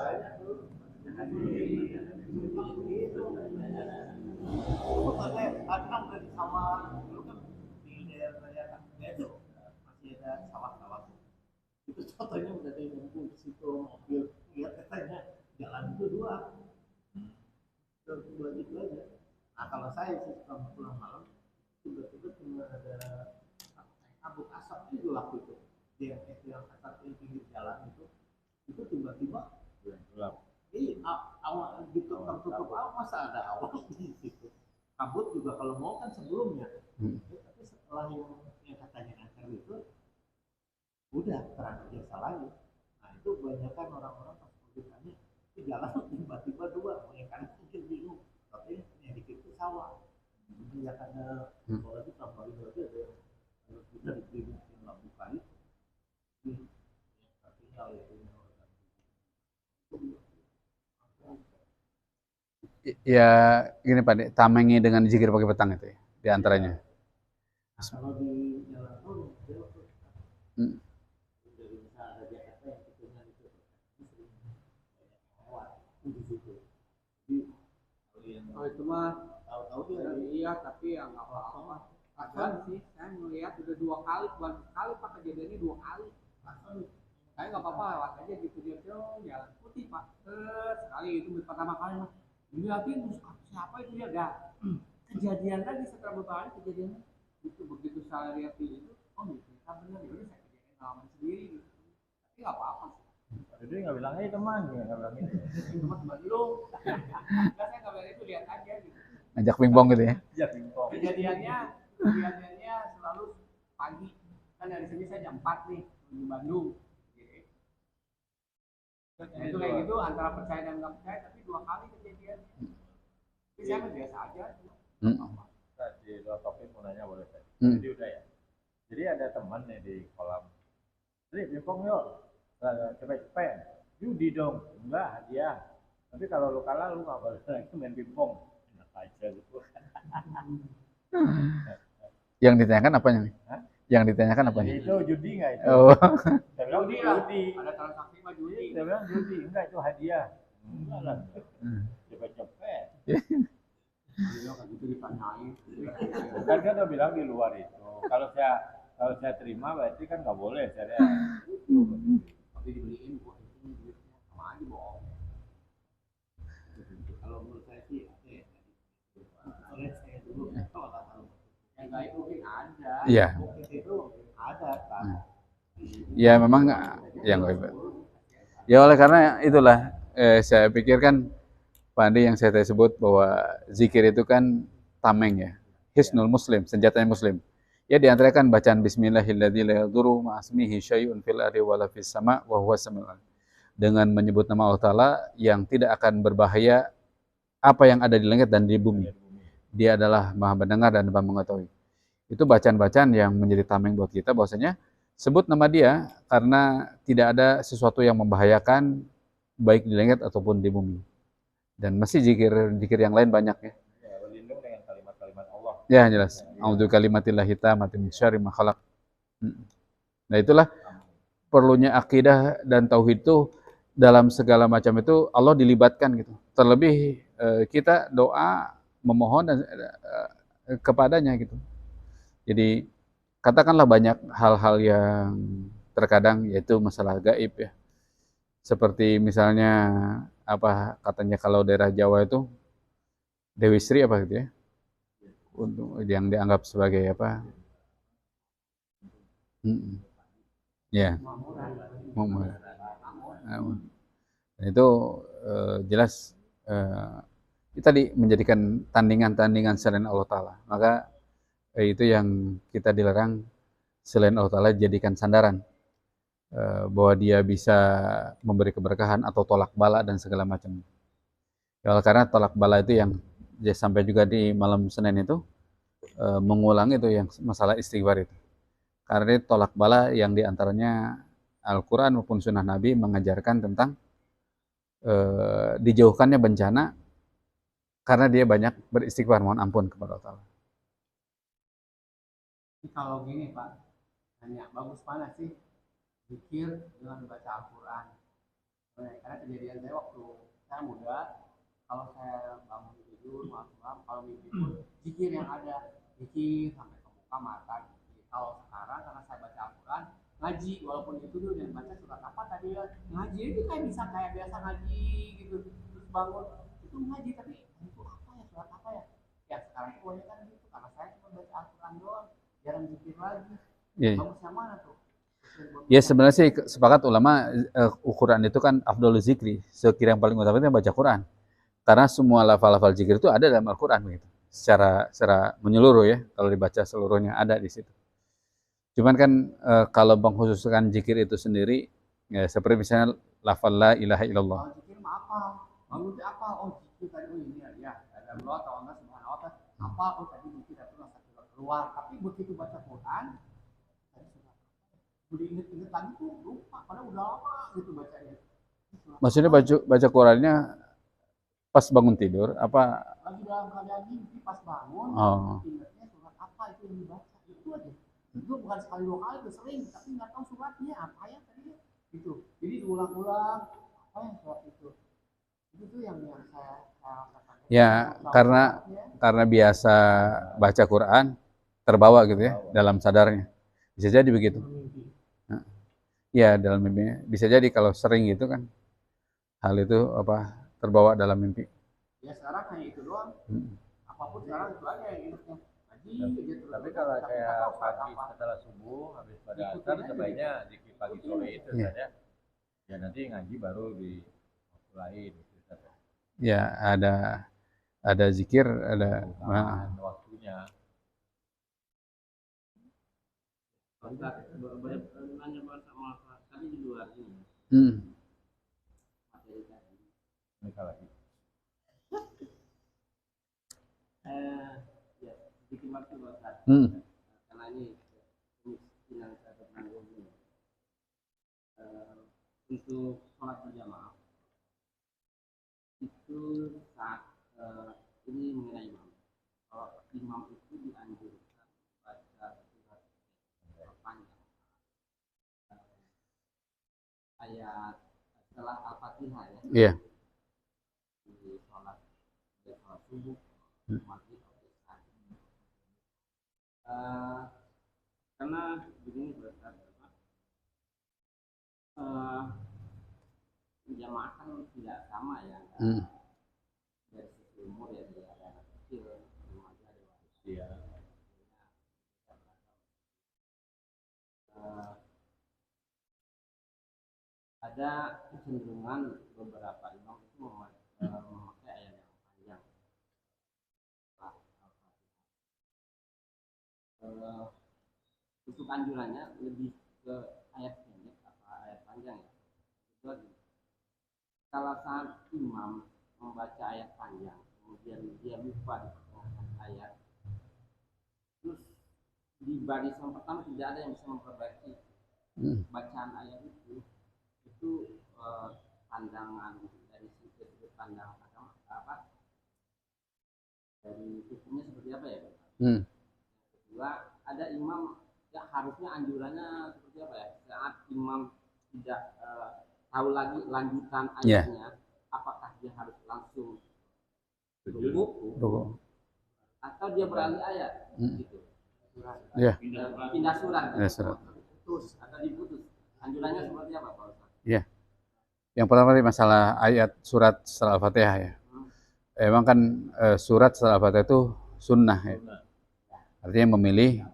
Speaker 4: Pokoknya kadang udah di sawah dulu kan di daerah saya itu masih ada sawah-sawah. Itu contohnya udah ada yang ngumpul di situ mobil lihat katanya jalan itu dua gitu aja. Nah kalau saya sih suka pulang malam tiba-tiba cuma ada kabut asap itu waktu itu yang asap yang pinggir jalan itu tiba-tiba
Speaker 3: Gelap.
Speaker 4: awal gitu tertutup awal masa ada awal di situ kabut juga kalau mau kan sebelumnya tapi setelah yang katanya angker itu udah terang biasa lagi. Nah itu kebanyakan orang-orang pas ditanya di jalan tiba-tiba dua yang kanan mungkin bingung tapi yang dikit itu sawah ya karena kalau itu tambahin lagi ada yang kita diberi yang lampu kayu artinya itu
Speaker 2: Ya gini Pak, tamengi dengan zikir pagi petang itu ya, di antaranya.
Speaker 4: kalau di jalan tol
Speaker 2: Hmm.
Speaker 4: dari misalnya ada Jakarta yang tikungan itu sering lewat di situ.
Speaker 5: Oh itu mah
Speaker 4: Tahu-tahu dia
Speaker 5: iya tapi ya nggak apa-apa. Ada sih saya melihat udah 2 kali bukan sekali pak kejadiannya 2 kali. Saya nggak apa-apa lewat aja gitu dia jalan putih pak. Sekali itu pertama kali mah dilihatin terus siapa itu dia ada kejadian lagi setelah beberapa hari kejadiannya itu begitu saya lihat itu oh gitu ternyata benar ya udah saya kejadian ngalamin sendiri gitu. Tapi nggak apa-apa sih.
Speaker 3: Jadi nggak bilang teman, nggak bilang gitu.
Speaker 5: Teman-teman lu, saya nggak bilang itu lihat aja gitu.
Speaker 2: Ngajak pingpong gitu ya.
Speaker 3: Ya pingpong.
Speaker 5: Kejadiannya selalu pagi kan dari sini saya jam 4 nih di Bandung. Nah, itu kayak gitu antara percaya dan nggak percaya tapi 2 kali kejadian. Tapi saya mah biasa aja.
Speaker 3: Di luar topik mau nanya boleh Pak?
Speaker 2: Hmm.
Speaker 3: Jadi udah ya. Jadi ada teman nih di kolam. Jadi pingpong yuk. Cepet-cepet. Judi dong. Enggak hadiah. Tapi kalau lu kalah lu nggak boleh lagi main pingpong. Enak aja gitu.
Speaker 2: Yang ditanyakan apanya nih?
Speaker 3: Hah?
Speaker 2: Yang ditanyakan apanya?
Speaker 3: Itu judi nggak itu?
Speaker 2: Oh.
Speaker 3: Saya bilang
Speaker 5: Judi lah.
Speaker 3: judi.
Speaker 5: Ada transaksi mah judi.
Speaker 3: Saya bilang judi. Enggak itu hadiah. Enggak lah. Cepet-cepet.
Speaker 5: Dia kayak gitu ditanyain.
Speaker 3: Kan dia udah bilang di luar itu. Kalau saya terima berarti kan nggak boleh saya.
Speaker 5: Tapi dibeliin buat ini duitnya sama aja bohong.
Speaker 4: kalau menurut saya sih oleh saya dulu kalau nggak tahu
Speaker 5: Yang gaib mungkin ada.
Speaker 2: Iya.
Speaker 4: mungkin itu ada kan
Speaker 2: Ya memang yang ya oleh karena itulah saya pikir kan Pak Andi yang saya tadi sebut bahwa zikir itu kan tameng ya, hisnul muslim, senjatanya muslim. Ya diantara kan bacaan Bismillahilladzi la yadurru ma'asmihi syai'un fil ardi wala fis sama' wa huwa samiul alim. Dengan menyebut nama Allah Ta'ala yang tidak akan berbahaya apa yang ada di langit dan di bumi. Dia adalah Maha mendengar dan Maha mengetahui. Itu bacaan-bacaan yang menjadi tameng buat kita bahwasanya sebut nama dia karena tidak ada sesuatu yang membahayakan baik di langit ataupun di bumi. Dan masih zikir yang lain banyak ya.
Speaker 3: Ya, berlindung dengan kalimat-kalimat Allah.
Speaker 2: Ya jelas. A'udzu kalimatillahi tammati min syarri ma khalaq. Nah itulah perlunya akidah dan tauhid itu dalam segala macam itu Allah dilibatkan gitu. Terlebih kita doa memohon dan kepadanya gitu. Jadi katakanlah banyak hal-hal yang terkadang yaitu masalah gaib ya. Seperti misalnya apa katanya kalau daerah Jawa itu Dewi Sri apa gitu ya. Untuk yang dianggap sebagai apa? Ya. Nah, itu jelas tadi menjadikan tandingan-tandingan selain Allah Ta'ala. Maka itu yang kita dilarang selain Allah Ta'ala jadikan sandaran. Bahwa dia bisa memberi keberkahan atau tolak bala dan segala macam. Ya, karena tolak bala itu yang sampai juga di malam Senin itu mengulang itu yang masalah istighfar itu. Karena dia tolak bala yang diantaranya Al-Quran maupun Sunnah Nabi mengajarkan tentang dijauhkannya bencana karena dia banyak beristighfar, mohon ampun kepada Allah.
Speaker 5: Kalau gini Pak, hanya bagus mana sih zikir dengan baca Al-Quran? Karena kejadian saya waktu saya muda, kalau saya bangun tidur malam, kalau mimpi pun zikir yang ada, zikir sampai ke muka mata. Kalau sekarang karena saya baca Al-Quran, ngaji, walaupun itu dulu dan baca surat apa tadi ya, ngaji itu kayak bisa kayak biasa ngaji gitu, terus bangun itu ngaji, tapi itu apa ya, surat apa ya? Ya sekarang itu banyak kan gitu, karena saya cuma baca Al-Quran doang, jarang zikir lagi.
Speaker 2: Iya.
Speaker 5: Bagusnya mana tuh?
Speaker 2: Ya sebenarnya sih sepakat ulama, ukuran itu kan afdhalul zikri, sekira yang paling utama itu baca Quran. Karena semua lafal-lafal zikir itu ada dalam Al-Quran gitu. Secara menyeluruh ya, kalau dibaca seluruhnya ada di situ. Cuman kan kalau mengkhususkan zikir itu sendiri, ya seperti misalnya lafal la ilaha illallah.
Speaker 5: Kalau zikir mah apa? Bangun teh apa? Oh zikir tadi, oh ini ya, ada Allah atau Allah subhanahu wa ta'ala. Apa? Oh tadi zikir itu langsung keluar. Tapi begitu baca Quran, udah inget-inget lagi tuh lupa. Padahal udah lama gitu bacanya.
Speaker 2: Maksudnya baca Qurannya pas bangun tidur apa?
Speaker 5: Lagi dalam keadaan mimpi pas bangun, ingatnya surat apa itu yang dibaca, itu aja. Itu bukan sekali dua kali, itu sering, tapi nggak tahu suratnya apa ya tadi gitu. Jadi diulang-ulang apa yang surat itu. Itu tuh yang saya rasakan.
Speaker 2: Ya karena biasa baca Quran terbawa gitu ya dalam sadarnya. Bisa jadi begitu. Nah, ya dalam mimpinya. Bisa jadi kalau sering gitu kan hal itu terbawa dalam mimpi.
Speaker 5: Ya sekarang hanya itu doang. Apapun sekarang itu aja yang ingatnya.
Speaker 3: Tapi kalau saya pagi setelah subuh habis pada asar sebaiknya zikir pagi sore itu saja. Ya nanti ngaji baru di waktu lain.
Speaker 2: Ya ada zikir, ada
Speaker 3: waktunya.
Speaker 1: Banyak nanya sama tadi di luar ini. Materi tadi.
Speaker 3: Mereka lagi.
Speaker 1: Ya sedikit waktu Ustaz. Karena ini kemiskinan saya bertanggung ini. Untuk sholat berjamaah itu saat ini mengenai imam. Kalau imam itu dianjurkan baca surat panjang, ayat setelah Al-Fatihah ya.
Speaker 2: Iya.
Speaker 1: Di sholat subuh, maghrib, karena begini jamaah kan tidak sama ya. Dari sisi umur ya, dari anak kecil, remaja, dewasa. Ada kecenderungan beberapa imam itu memakai ayat yang panjang. Untuk anjurannya lebih ke ayat pendek apa ayat panjang ya. Kalau saat imam membaca ayat panjang, kemudian dia lupa di pertengahan ayat, terus di barisan pertama tidak ada yang bisa memperbaiki bacaan ayat itu pandangan dari sudut pandang agama apa? Dari hukumnya seperti apa ya? Kedua, ada imam ya harusnya anjurannya seperti apa ya? Saat imam tidak tahu lagi lanjutan ayatnya, apakah dia harus langsung ruku atau dia beralih ayat gitu. Pindah surat. Terus atau diputus. Anjurannya seperti apa Pak Ustaz?
Speaker 2: Iya. Yang pertama tadi masalah ayat surat setelah Al-Fatihah ya. Emang kan surat setelah Al-Fatihah itu sunnah ya. Artinya memilih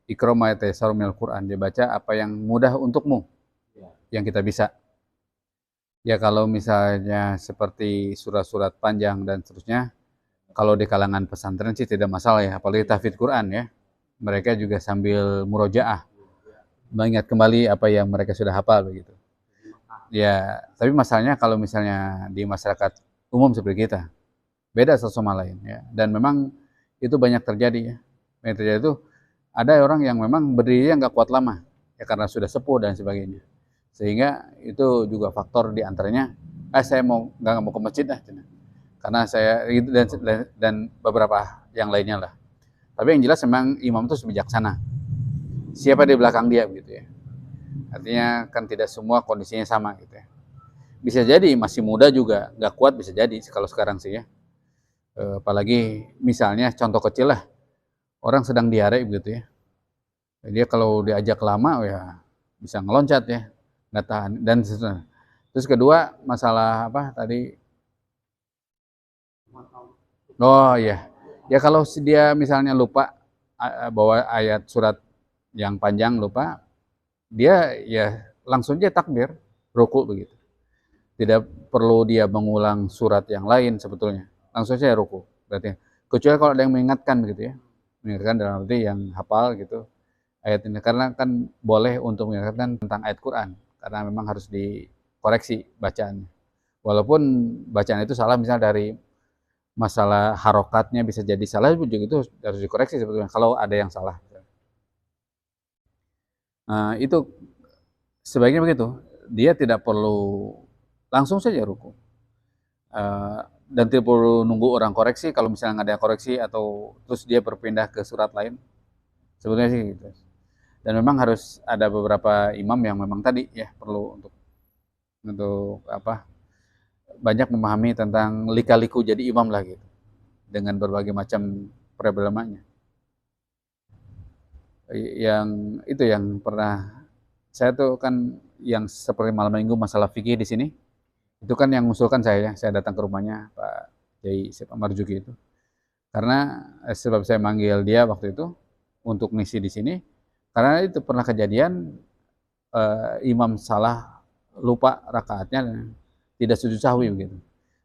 Speaker 2: Iqra ma yatassaru minal Qur'an, dibaca apa yang mudah untukmu, yang kita bisa. Ya kalau misalnya seperti surat-surat panjang dan seterusnya, kalau di kalangan pesantren sih tidak masalah ya, apalagi tahfidz Quran ya. Mereka juga sambil murojaah, mengingat kembali apa yang mereka sudah hafal begitu. Ya, tapi masalahnya kalau misalnya di masyarakat umum seperti kita, beda satu sama lain ya. Dan memang itu banyak terjadi ya. Banyak terjadi itu ada orang yang memang berdirinya nggak kuat lama, ya karena sudah sepuh dan sebagainya. Sehingga itu juga faktor diantaranya, saya nggak mau ke masjid lah, karena saya itu dan beberapa yang lainnya lah. Tapi yang jelas memang imam itu bijaksana. Siapa di belakang dia gitu ya. Artinya kan tidak semua kondisinya sama gitu ya. Bisa jadi masih muda juga nggak kuat, bisa jadi kalau sekarang sih ya. Apalagi misalnya contoh kecil lah, orang sedang diare gitu ya. Dia kalau diajak lama ya bisa ngeloncat ya, nggak tahan dan seterusnya. Terus kedua masalah apa tadi? Oh iya, ya kalau dia misalnya lupa bawa ayat surat yang panjang lupa, dia ya langsung aja takbir, ruku begitu. Tidak perlu dia mengulang surat yang lain sebetulnya, langsung saja ruku. Berarti kecuali kalau ada yang mengingatkan gitu ya, mengingatkan dalam arti yang hafal gitu ayat ini, karena kan boleh untuk mengingatkan tentang ayat Quran, karena memang harus dikoreksi bacaannya. Walaupun bacaan itu salah, misalnya dari masalah harokatnya bisa jadi salah, juga itu harus dikoreksi sebetulnya kalau ada yang salah. Nah, itu sebaiknya begitu. Dia tidak perlu langsung saja ruku. Dan tidak perlu nunggu orang koreksi. Kalau misalnya nggak ada koreksi atau terus dia berpindah ke surat lain, sebetulnya sih gitu. Dan memang harus ada beberapa imam yang memang tadi ya perlu untuk apa? Banyak memahami tentang lika-liku jadi imam lah gitu, dengan berbagai macam problemanya. Yang itu yang pernah saya tuh kan yang seperti malam minggu masalah fikih di sini, itu kan yang mengusulkan saya datang ke rumahnya Pak Kiai Marzuki itu, karena sebab saya manggil dia waktu itu untuk ngisi di sini, karena itu pernah kejadian imam salah, lupa rakaatnya dan tidak sujud sahwi begitu.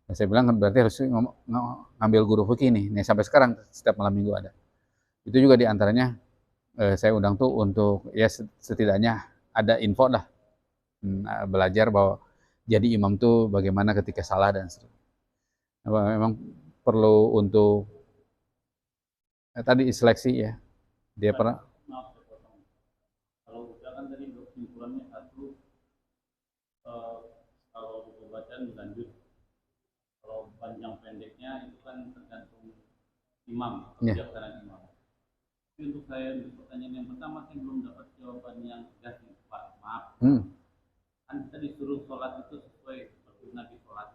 Speaker 2: Nah, saya bilang berarti harus ngambil guru fikih nih sampai sekarang setiap malam minggu ada. Itu juga diantaranya saya undang tuh untuk ya setidaknya ada info lah, belajar bahwa jadi imam tuh bagaimana ketika salah dan seterusnya. Memang perlu untuk tadi seleksi ya. Dia pernah.
Speaker 1: Maaf, saya potong. Kalau udah kan tadi kesimpulannya satu, kalau buku bacaan lanjut. Kalau panjang pendeknya itu kan tergantung imam, kebijaksanaan imam. Tapi untuk pertanyaan yang pertama saya belum dapat jawaban yang tegas nih, Pak. Maaf. Kan kita disuruh sholat itu sesuai seperti Nabi sholat.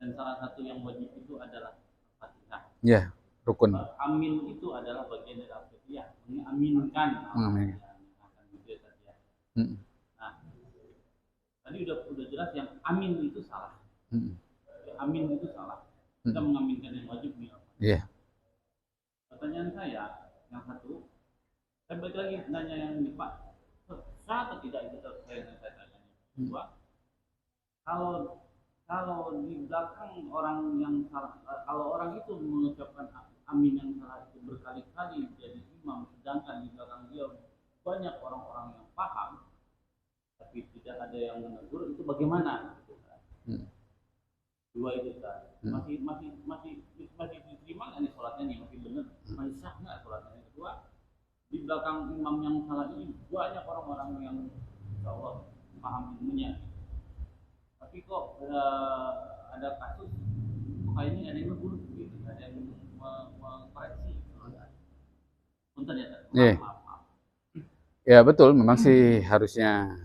Speaker 1: Dan salah satu yang wajib itu adalah Fatihah.
Speaker 2: Ya, rukun.
Speaker 1: Amin itu adalah bagian dari Al-Fatihah, mengaminkan.
Speaker 2: Amin.
Speaker 1: Nah, tadi udah jelas yang amin itu salah. Amin itu salah. Kita mengaminkan yang wajib nih.
Speaker 2: Iya.
Speaker 1: Pertanyaan saya yang satu, saya balik lagi nanya yang ini Pak, sah atau tidak itu saya tanya. Dua, kalau di belakang orang yang salah, kalau orang itu mengucapkan amin yang salah itu berkali-kali jadi imam, sedangkan di belakang dia banyak orang-orang yang paham, tapi tidak ada yang menegur, itu bagaimana? Dua itu kan masih diterima nggak nih sholatnya nih, masih benar, masih sah nggak sholatnya? Kedua, di belakang imam yang salah ini banyak orang-orang yang insya Allah paham ilmunya, tapi kok ada kasus kayaknya ada yang ngegur gitu, ada yang mengkoreksi. Punten ya, maaf.
Speaker 2: Ya betul, memang sih harusnya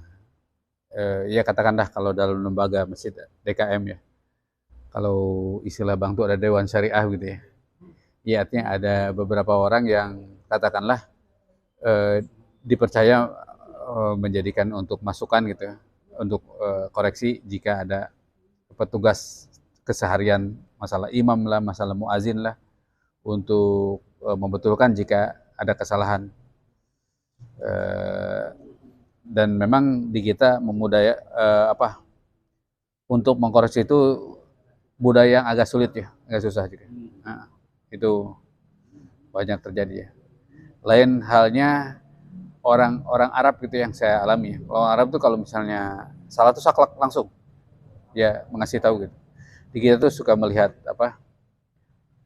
Speaker 2: ya katakanlah kalau dalam lembaga masjid DKM ya, kalau istilah Bang tuh ada Dewan Syariah gitu ya. Ya artinya ada beberapa orang yang katakanlah dipercaya menjadikan untuk masukan gitu ya, untuk koreksi jika ada petugas keseharian, masalah imam lah, masalah muazin lah, untuk membetulkan jika ada kesalahan. Dan memang di kita memudaya untuk mengkoreksi itu budaya yang agak sulit ya, agak susah juga. Nah, itu banyak terjadi ya. Lain halnya orang Arab gitu yang saya alami. Orang Arab tuh kalau misalnya salah tuh saklek langsung, ya mengasih tahu gitu. Di kita tuh suka melihat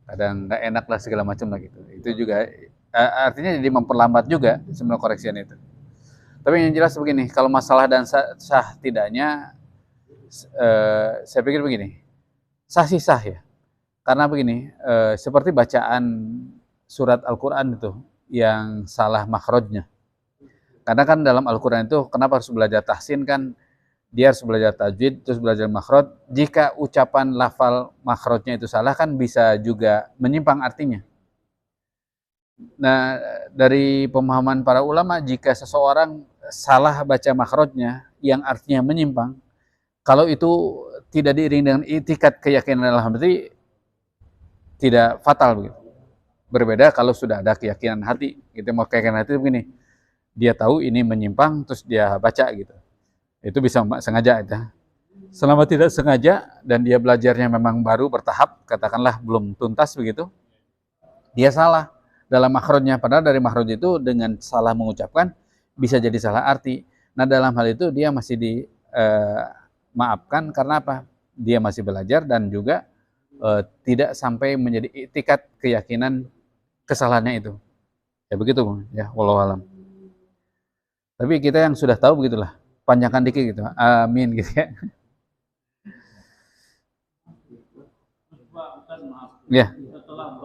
Speaker 2: kadang nggak enak lah segala macam lah gitu. Itu juga artinya jadi memperlambat juga sebenarnya koreksian itu. Tapi yang jelas begini, kalau masalah dan sah tidaknya, saya pikir begini, sah sih sah ya. Karena begini, seperti bacaan surat Al-Quran itu yang salah makhrajnya. Karena kan dalam Al-Quran itu kenapa harus belajar tahsin kan, dia harus belajar tajwid, terus belajar makhraj. Jika ucapan lafal makhrajnya itu salah kan bisa juga menyimpang artinya. Nah, dari pemahaman para ulama, jika seseorang salah baca makhrajnya yang artinya menyimpang, kalau itu tidak diiringi dengan itikat keyakinan dalam hati, tidak fatal begitu. Berbeda kalau sudah ada keyakinan hati. Gitu, mau keyakinan hati begini, dia tahu ini menyimpang, terus dia baca gitu. Itu bisa sengaja itu. Selama tidak sengaja dan dia belajarnya memang baru bertahap, katakanlah belum tuntas begitu, dia salah dalam makhrajnya. Padahal dari makhraj itu dengan salah mengucapkan bisa jadi salah arti. Nah, dalam hal itu dia masih dimaafkan karena apa? Dia masih belajar dan juga tidak sampai menjadi itikat keyakinan kesalahannya itu. Ya begitu, ya, wallahu alam. Tapi kita yang sudah tahu begitulah, panjangkan dikit gitu. Amin gitu ya.
Speaker 1: Ustaz, maaf.
Speaker 2: Ya.
Speaker 1: Setelah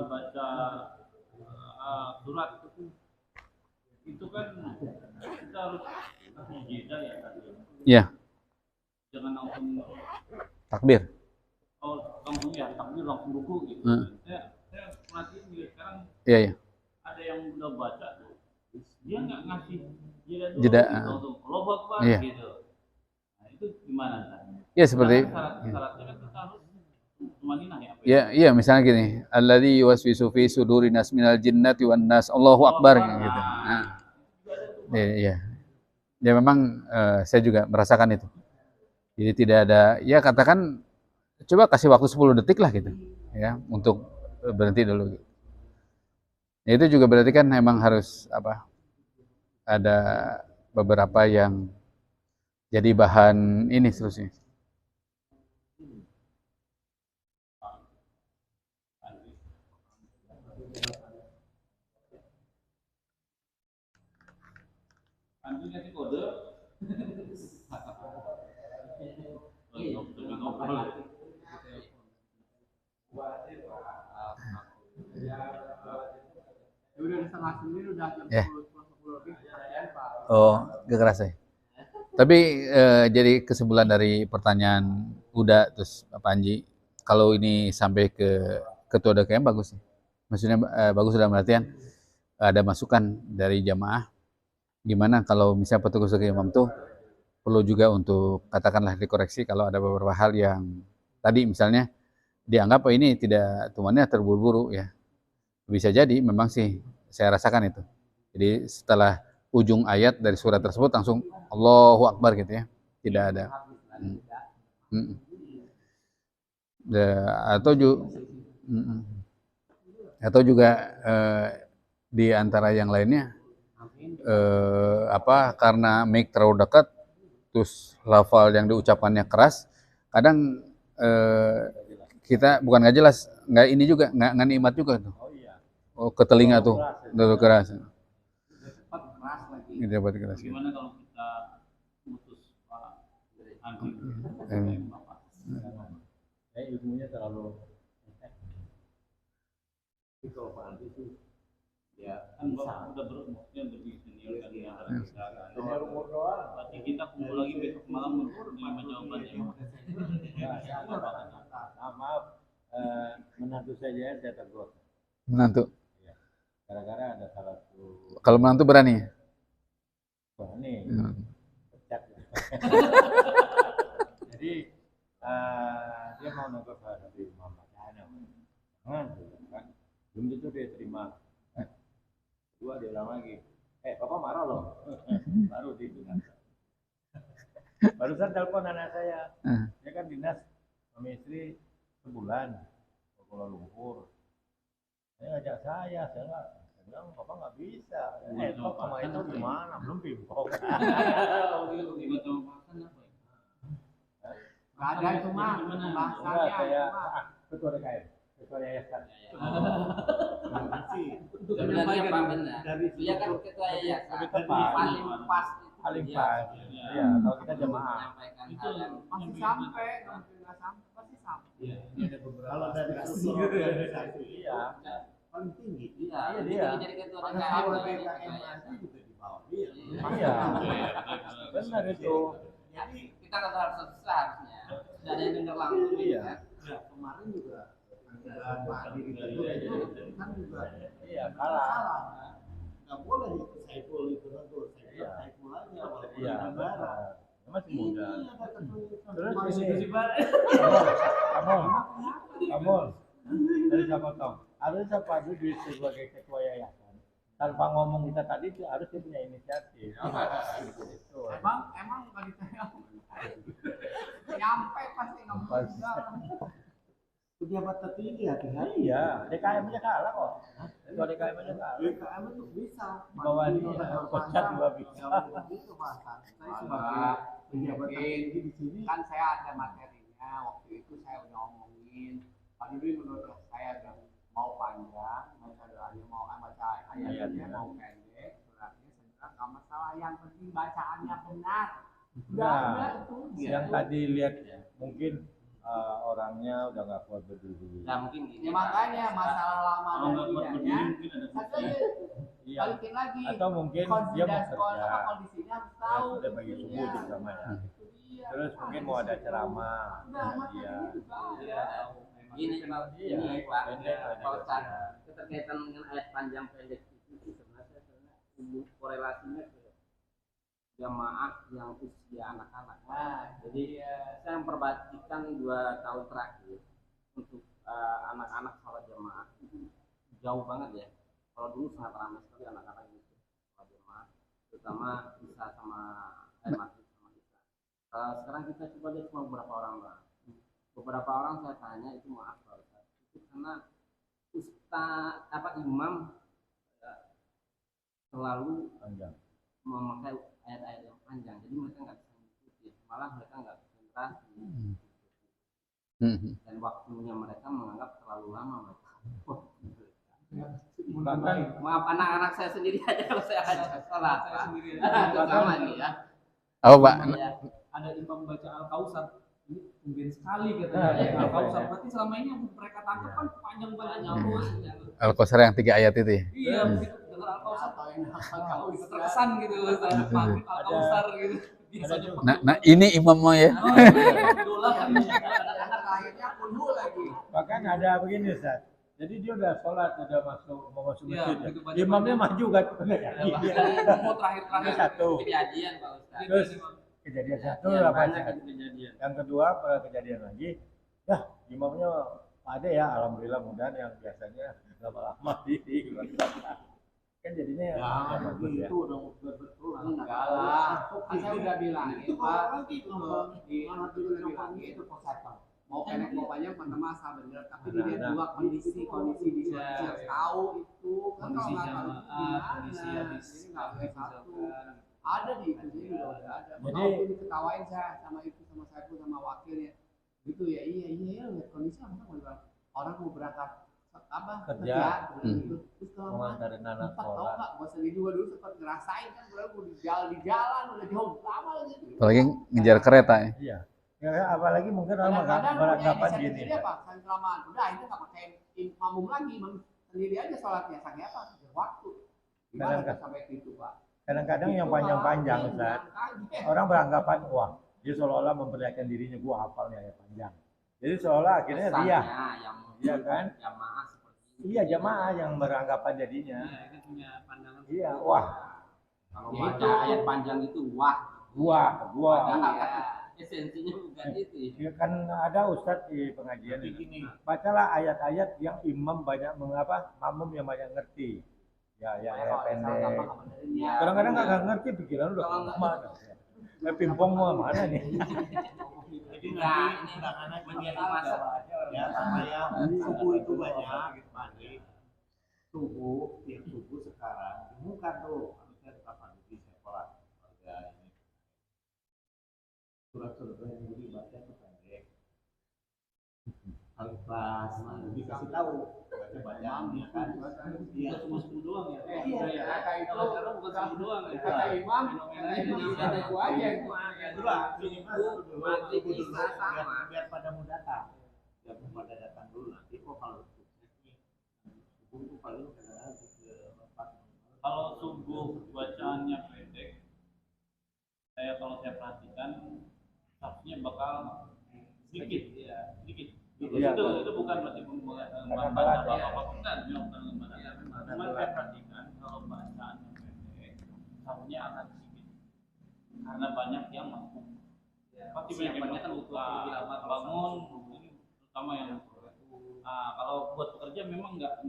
Speaker 1: baca surat itu kan kita harus kasih jeda ya tadi.
Speaker 2: Iya.
Speaker 1: Jangan langsung
Speaker 2: Takbir.
Speaker 1: langsung ya takbir langsung ruku gitu. Saya perhatiin juga sekarang
Speaker 2: Iya, iya.
Speaker 1: ada yang udah baca tuh, dia nggak ngasih jeda dulu,
Speaker 2: Jeda,
Speaker 1: gitu, langsung Allahu Akbar
Speaker 2: iya.
Speaker 1: gitu. Nah, itu gimana?
Speaker 2: Ya seperti
Speaker 1: Syaratnya kan kita harus tumaninah ya.
Speaker 2: ya, iya misalnya gini, alladzi yuwaswisu fi suduri nas minal jinnati wan nas, Allahu Akbar gitu. Nah. Iya. Ya memang saya juga merasakan itu. Jadi tidak ada, ya katakan coba kasih waktu 10 detik lah gitu. Ya, untuk berhenti dulu. Ya, itu juga berarti kan memang harus apa? Ada beberapa yang jadi bahan ini seterusnya.
Speaker 1: Anjing kasih kode.
Speaker 5: Udah di setengah 9 udah jam
Speaker 2: Ya.
Speaker 5: 10 lebih Pak.
Speaker 2: Oh, gak kerasa ya. Tapi jadi kesimpulan dari pertanyaan Uda terus Pak Panji, kalau ini sampai ke ketua DKM bagus sih. Maksudnya bagus dalam artian ada masukan dari jamaah. Gimana kalau misalnya petugas imam tuh perlu juga untuk katakanlah dikoreksi kalau ada beberapa hal yang tadi misalnya dianggap ini tidak tumannya terburu-buru ya. Bisa jadi memang sih saya rasakan itu. Jadi setelah ujung ayat dari surat tersebut langsung Allahu Akbar gitu ya. Tidak ada. Atau juga di antara yang lainnya karena mic terlalu dekat terus lafal yang diucapannya keras, kadang kita bukan nggak jelas, nggak ini juga nggak nikmat juga tuh. Oh, ke telinga tuh terlalu keras. Gitu dapat keras.
Speaker 1: Gimana kalau kita putus Pak Andi?
Speaker 3: Ilmunya terlalu. Tapi kalau Pak Andi sih ya
Speaker 1: Kan Bapak udah maksudnya lebih senior kan ya kita kan.
Speaker 3: senior umur doang.
Speaker 1: Berarti kita kumpul lagi besok malam untuk menerima jawabannya.
Speaker 3: Ya, maaf, menantu saya tegur.
Speaker 2: Menantu.
Speaker 3: Gara-gara ada salah satu.
Speaker 2: Kalau menantu berani.
Speaker 3: Wah ini pecat. Jadi dia mau nangkep salah satu imam bacaan, kan? Belum tentu dia terima. Kedua dia ulang lagi, Bapak marah loh. Baru itu kan. Barusan telepon anak saya, dia kan dinas suami istri sebulan ke Kuala Lumpur. Dia ngajak saya nggak, saya bilang Bapak nggak bisa. Kok sama itu gimana? Belum pimpong.
Speaker 5: Nggak ada itu mah
Speaker 3: Enggak,
Speaker 5: bahasanya
Speaker 3: saya
Speaker 5: itu mah.
Speaker 3: ketua DKM, ketua yayasan.
Speaker 4: Sebenarnya Pak benar.
Speaker 3: dari
Speaker 4: Dia kan ketua yayasan.
Speaker 3: lebih tepat.
Speaker 4: Paling pas itu
Speaker 3: Paling
Speaker 4: dia
Speaker 3: pas. Iya, kalau kita jemaah.
Speaker 4: menyampaikan
Speaker 1: Itu
Speaker 4: hal yang
Speaker 5: Pasti sampai, kalau nggak sampai pasti sampai.
Speaker 1: Iya, ini ada beberapa.
Speaker 3: Kalau dari struktur organisasi, iya, paling tinggi.
Speaker 4: Iya,
Speaker 3: Iya,
Speaker 4: dia
Speaker 3: dia.
Speaker 4: jadi ketua
Speaker 3: Pada
Speaker 4: DKM.
Speaker 3: kalau
Speaker 4: jadi
Speaker 3: DKM
Speaker 4: ketua
Speaker 3: nanti
Speaker 4: yayasan.
Speaker 3: juga di bawah dia.
Speaker 4: Iya.
Speaker 3: Iya, benar itu.
Speaker 4: Jadi kita nggak harus susah harusnya. Sudah ada yang dengar langsung.
Speaker 3: Iya.
Speaker 4: kan?
Speaker 3: Nah, kemarin juga anggaran padi itu kan juga iya kalah. Nggak boleh itu Saiful itu tentu. Saiful aja walaupun
Speaker 2: Iya,
Speaker 3: negara.
Speaker 2: masih
Speaker 3: Ini
Speaker 2: muda.
Speaker 3: ada kesulitan.
Speaker 2: Terus
Speaker 3: Kemarin
Speaker 2: ini-
Speaker 3: Kamu, dari siapa Tom? Harusnya Pak Dudi sebagai ketua yayasan tanpa ngomong kita tadi itu harus dia punya inisiatif. Itu.
Speaker 5: Emang nggak ditanya. Nyampe pasti nggak
Speaker 3: Pas.
Speaker 5: bisa.
Speaker 3: Pejabat tertinggi hati-hati. Iya, DKM aja kalah kok. Ketua DKM aja kalah.
Speaker 5: DKM itu bisa.
Speaker 3: Di bawah dia, Kocat juga bisa.
Speaker 5: Itu bahasa. Saya sebagai pejabat tertinggi di sini kan saya ada materinya. Waktu itu saya udah ngomongin. Pak Dudi menurut saya ada mau panjang, baca doanya mau baca ayatnya mau pendek, suratnya sederhana, nggak masalah. Yang penting bacaannya benar. Udah itu.
Speaker 3: Yang tadi lihat mungkin orangnya udah nggak kuat berdiri.
Speaker 4: Nah mungkin gini.
Speaker 5: Ya makanya masalah lama
Speaker 1: Kalau nggak buat
Speaker 5: dan
Speaker 1: berdiri
Speaker 5: tidaknya
Speaker 1: mungkin ada
Speaker 5: satu
Speaker 3: Iya.
Speaker 5: balikin lagi.
Speaker 3: Atau mungkin dia mau kerja.
Speaker 5: Kondisinya harus tahu.
Speaker 3: Sudah bagi subuh terutama ya.
Speaker 5: Itu dia.
Speaker 3: Terus mungkin mau ada ceramah.
Speaker 5: Udah
Speaker 3: Nah,
Speaker 5: materi
Speaker 3: dia.
Speaker 5: itu tahu.
Speaker 4: Ya, ini Pak,
Speaker 3: Iya,
Speaker 4: ini Pak,
Speaker 3: pendek aja.
Speaker 4: kalau saat keterkaitan dengan ayat panjang pendek itu sebenarnya korelasinya ke jamaah yang usia anak-anak. Jadi saya memperbatikan 2 tahun terakhir untuk anak-anak sholat jamaah itu jauh banget ya. Kalau dulu sangat ramai sekali anak-anak yang sholat jamaah, terutama bisa sama maghrib sama kita. Sekarang kita coba lihat cuma beberapa orang lah. Beberapa orang saya tanya itu maaf Pak Ustaz, itu karena imam selalu
Speaker 3: Panjang.
Speaker 4: memakai ayat-ayat yang panjang, jadi mereka nggak bisa mengikuti, malah mereka nggak konsentrasi dan waktunya mereka menganggap terlalu lama mereka.
Speaker 3: Bahkan
Speaker 4: Maaf anak-anak saya sendiri aja kalau saya ajak sholat
Speaker 5: Saya sendiri
Speaker 4: itu sama nih ya.
Speaker 2: Apa Pak?
Speaker 4: Ya.
Speaker 5: ada imam baca Al-Kausar ini tumben sekali
Speaker 3: Nah,
Speaker 5: katanya
Speaker 3: iya.
Speaker 5: Al-Kausar berarti selama ini yang mereka tangkap kan panjang terus
Speaker 2: Al-Kausar yang 3 ayat itu ya?
Speaker 5: iya begitu dengar Al-Kausar bisa terkesan gitu maghrib Al-Kausar gitu biasanya
Speaker 2: Nah ini imamnya ya.
Speaker 5: idola kan anak akhirnya kulhu lagi
Speaker 3: bahkan ada begini Ustaz. Jadi dia udah sholat, udah mau masuk
Speaker 5: Iya,
Speaker 3: masjid.
Speaker 5: begitu
Speaker 3: Ya.
Speaker 5: baca
Speaker 3: Imamnya
Speaker 5: panjang.
Speaker 3: maju kan? Enggak jadi.
Speaker 5: mau terakhir
Speaker 3: Satu.
Speaker 4: Kejadian Pak Ustaz.
Speaker 3: Terus kejadian satu
Speaker 4: Kejadian
Speaker 3: apa
Speaker 4: banyak
Speaker 3: Ustaz?
Speaker 4: itu kejadian.
Speaker 3: Yang kedua kejadian lagi, dah imamnya ada ya, alhamdulillah mudah yang biasanya lama-lama di kan jadinya ya, bagus ya.
Speaker 5: udah betul enggak lah saya udah bilangin Pak itu udah bilangin itu positif mau pendek mau panjang pertama asal bener tapi dilihat dua kondisi di sini harus tahu itu kan
Speaker 1: Kondisi
Speaker 5: kalau nggak tahu
Speaker 1: jamaah,
Speaker 5: gimana?
Speaker 1: kondisi habis
Speaker 5: Jadi nggak boleh satu ada di itu sini udah ada
Speaker 3: Jadi-
Speaker 5: mau diketawain saya sama itu sama saya sama wakilnya gitu ya iya lihat kondisi apa mau bilang orang mau berangkat apa
Speaker 3: Kerja.
Speaker 5: gitu. Terus kalau
Speaker 3: Mengantarin anak
Speaker 5: sempat tahu
Speaker 3: sekolah.
Speaker 5: nggak gak usah di dua dulu sempat ngerasain kan gue di jalan udah jauh lama gitu
Speaker 2: Apalagi ngejar kereta ya.
Speaker 3: Iya. Ya, apalagi mungkin orang
Speaker 5: kadang-kadang punya
Speaker 3: beranggapan
Speaker 5: inisiatif
Speaker 3: gini.
Speaker 5: sendiri apa saya kelamaan udah itu nggak pakai makmum lagi sendiri aja sholatnya sakit apa waktu gimana
Speaker 3: Kadang-kadang.
Speaker 5: tuh sampai itu Pak
Speaker 3: Kadang-kadang yang
Speaker 5: Itu
Speaker 3: panjang-panjang
Speaker 5: malah
Speaker 3: Ustaz.
Speaker 5: kaget.
Speaker 3: Orang beranggapan wah dia seolah-olah memperlihatkan dirinya gua hafal nih ayat panjang. Jadi seolah akhirnya dia
Speaker 4: Pesannya yang
Speaker 3: Iya kan?
Speaker 4: jamaah seperti ini.
Speaker 3: Iya jamaah yang beranggapan jadinya.
Speaker 1: Iya, ini punya pandangan.
Speaker 3: Iya, wah,
Speaker 4: Kalau
Speaker 5: Ya
Speaker 4: baca
Speaker 5: itu.
Speaker 4: ayat panjang itu wah.
Speaker 3: gua.
Speaker 4: Padahal esensinya bukan itu.
Speaker 3: Ya kan ada ustadz di pengajian ini. Bacalah ayat-ayat yang imam banyak mengapa, makmum yang banyak ngerti. Ya, ayat pendek.
Speaker 4: Ya,
Speaker 3: Kadang-kadang nggak ngerti pikiran udah
Speaker 4: Kalau nggak-
Speaker 3: kemana. Pimpong mau mana nih?
Speaker 6: Jadi
Speaker 4: Nah,
Speaker 6: nanti
Speaker 4: ini
Speaker 6: undangannya
Speaker 4: menjadi
Speaker 6: gimana?
Speaker 4: masalah.
Speaker 6: Ya sama yang subuh itu banyak maghrib subuh yang subuh sekarang diumumkan tuh harusnya tetap mandi sekolah warga ini surat-surat yang dulu dibaca itu pendek Al-Ikhlas, dikasih tahu baca-bacaan ya kan. Iya.
Speaker 1: Cuma 10 doang ya.
Speaker 6: Iya.
Speaker 5: Kata itu
Speaker 1: Kalau sekarang bukan 10 doang ya.
Speaker 5: kata imam,
Speaker 1: Fenomenanya
Speaker 5: kata gua aja yang
Speaker 6: Mati bisa sama biar pada mau datang. Biar mau pada datang dulu nanti kok kalau subuh itu paling kadang ke 4.
Speaker 1: Kalau subuh bacaannya pendek, kalau saya perhatikan safnya bakal sedikit ya, sedikit.
Speaker 3: Iya.
Speaker 1: Itu bukan berarti membaca apa-apa, bukan, bukan membaca. Cuma saya perhatikan kalau bacaannya pendek, safnya akan sedikit karena banyak yang masuk. Pasti banyak kan butuh lebih lama bangun, ini terutama yang kalau buat pekerja memang nggak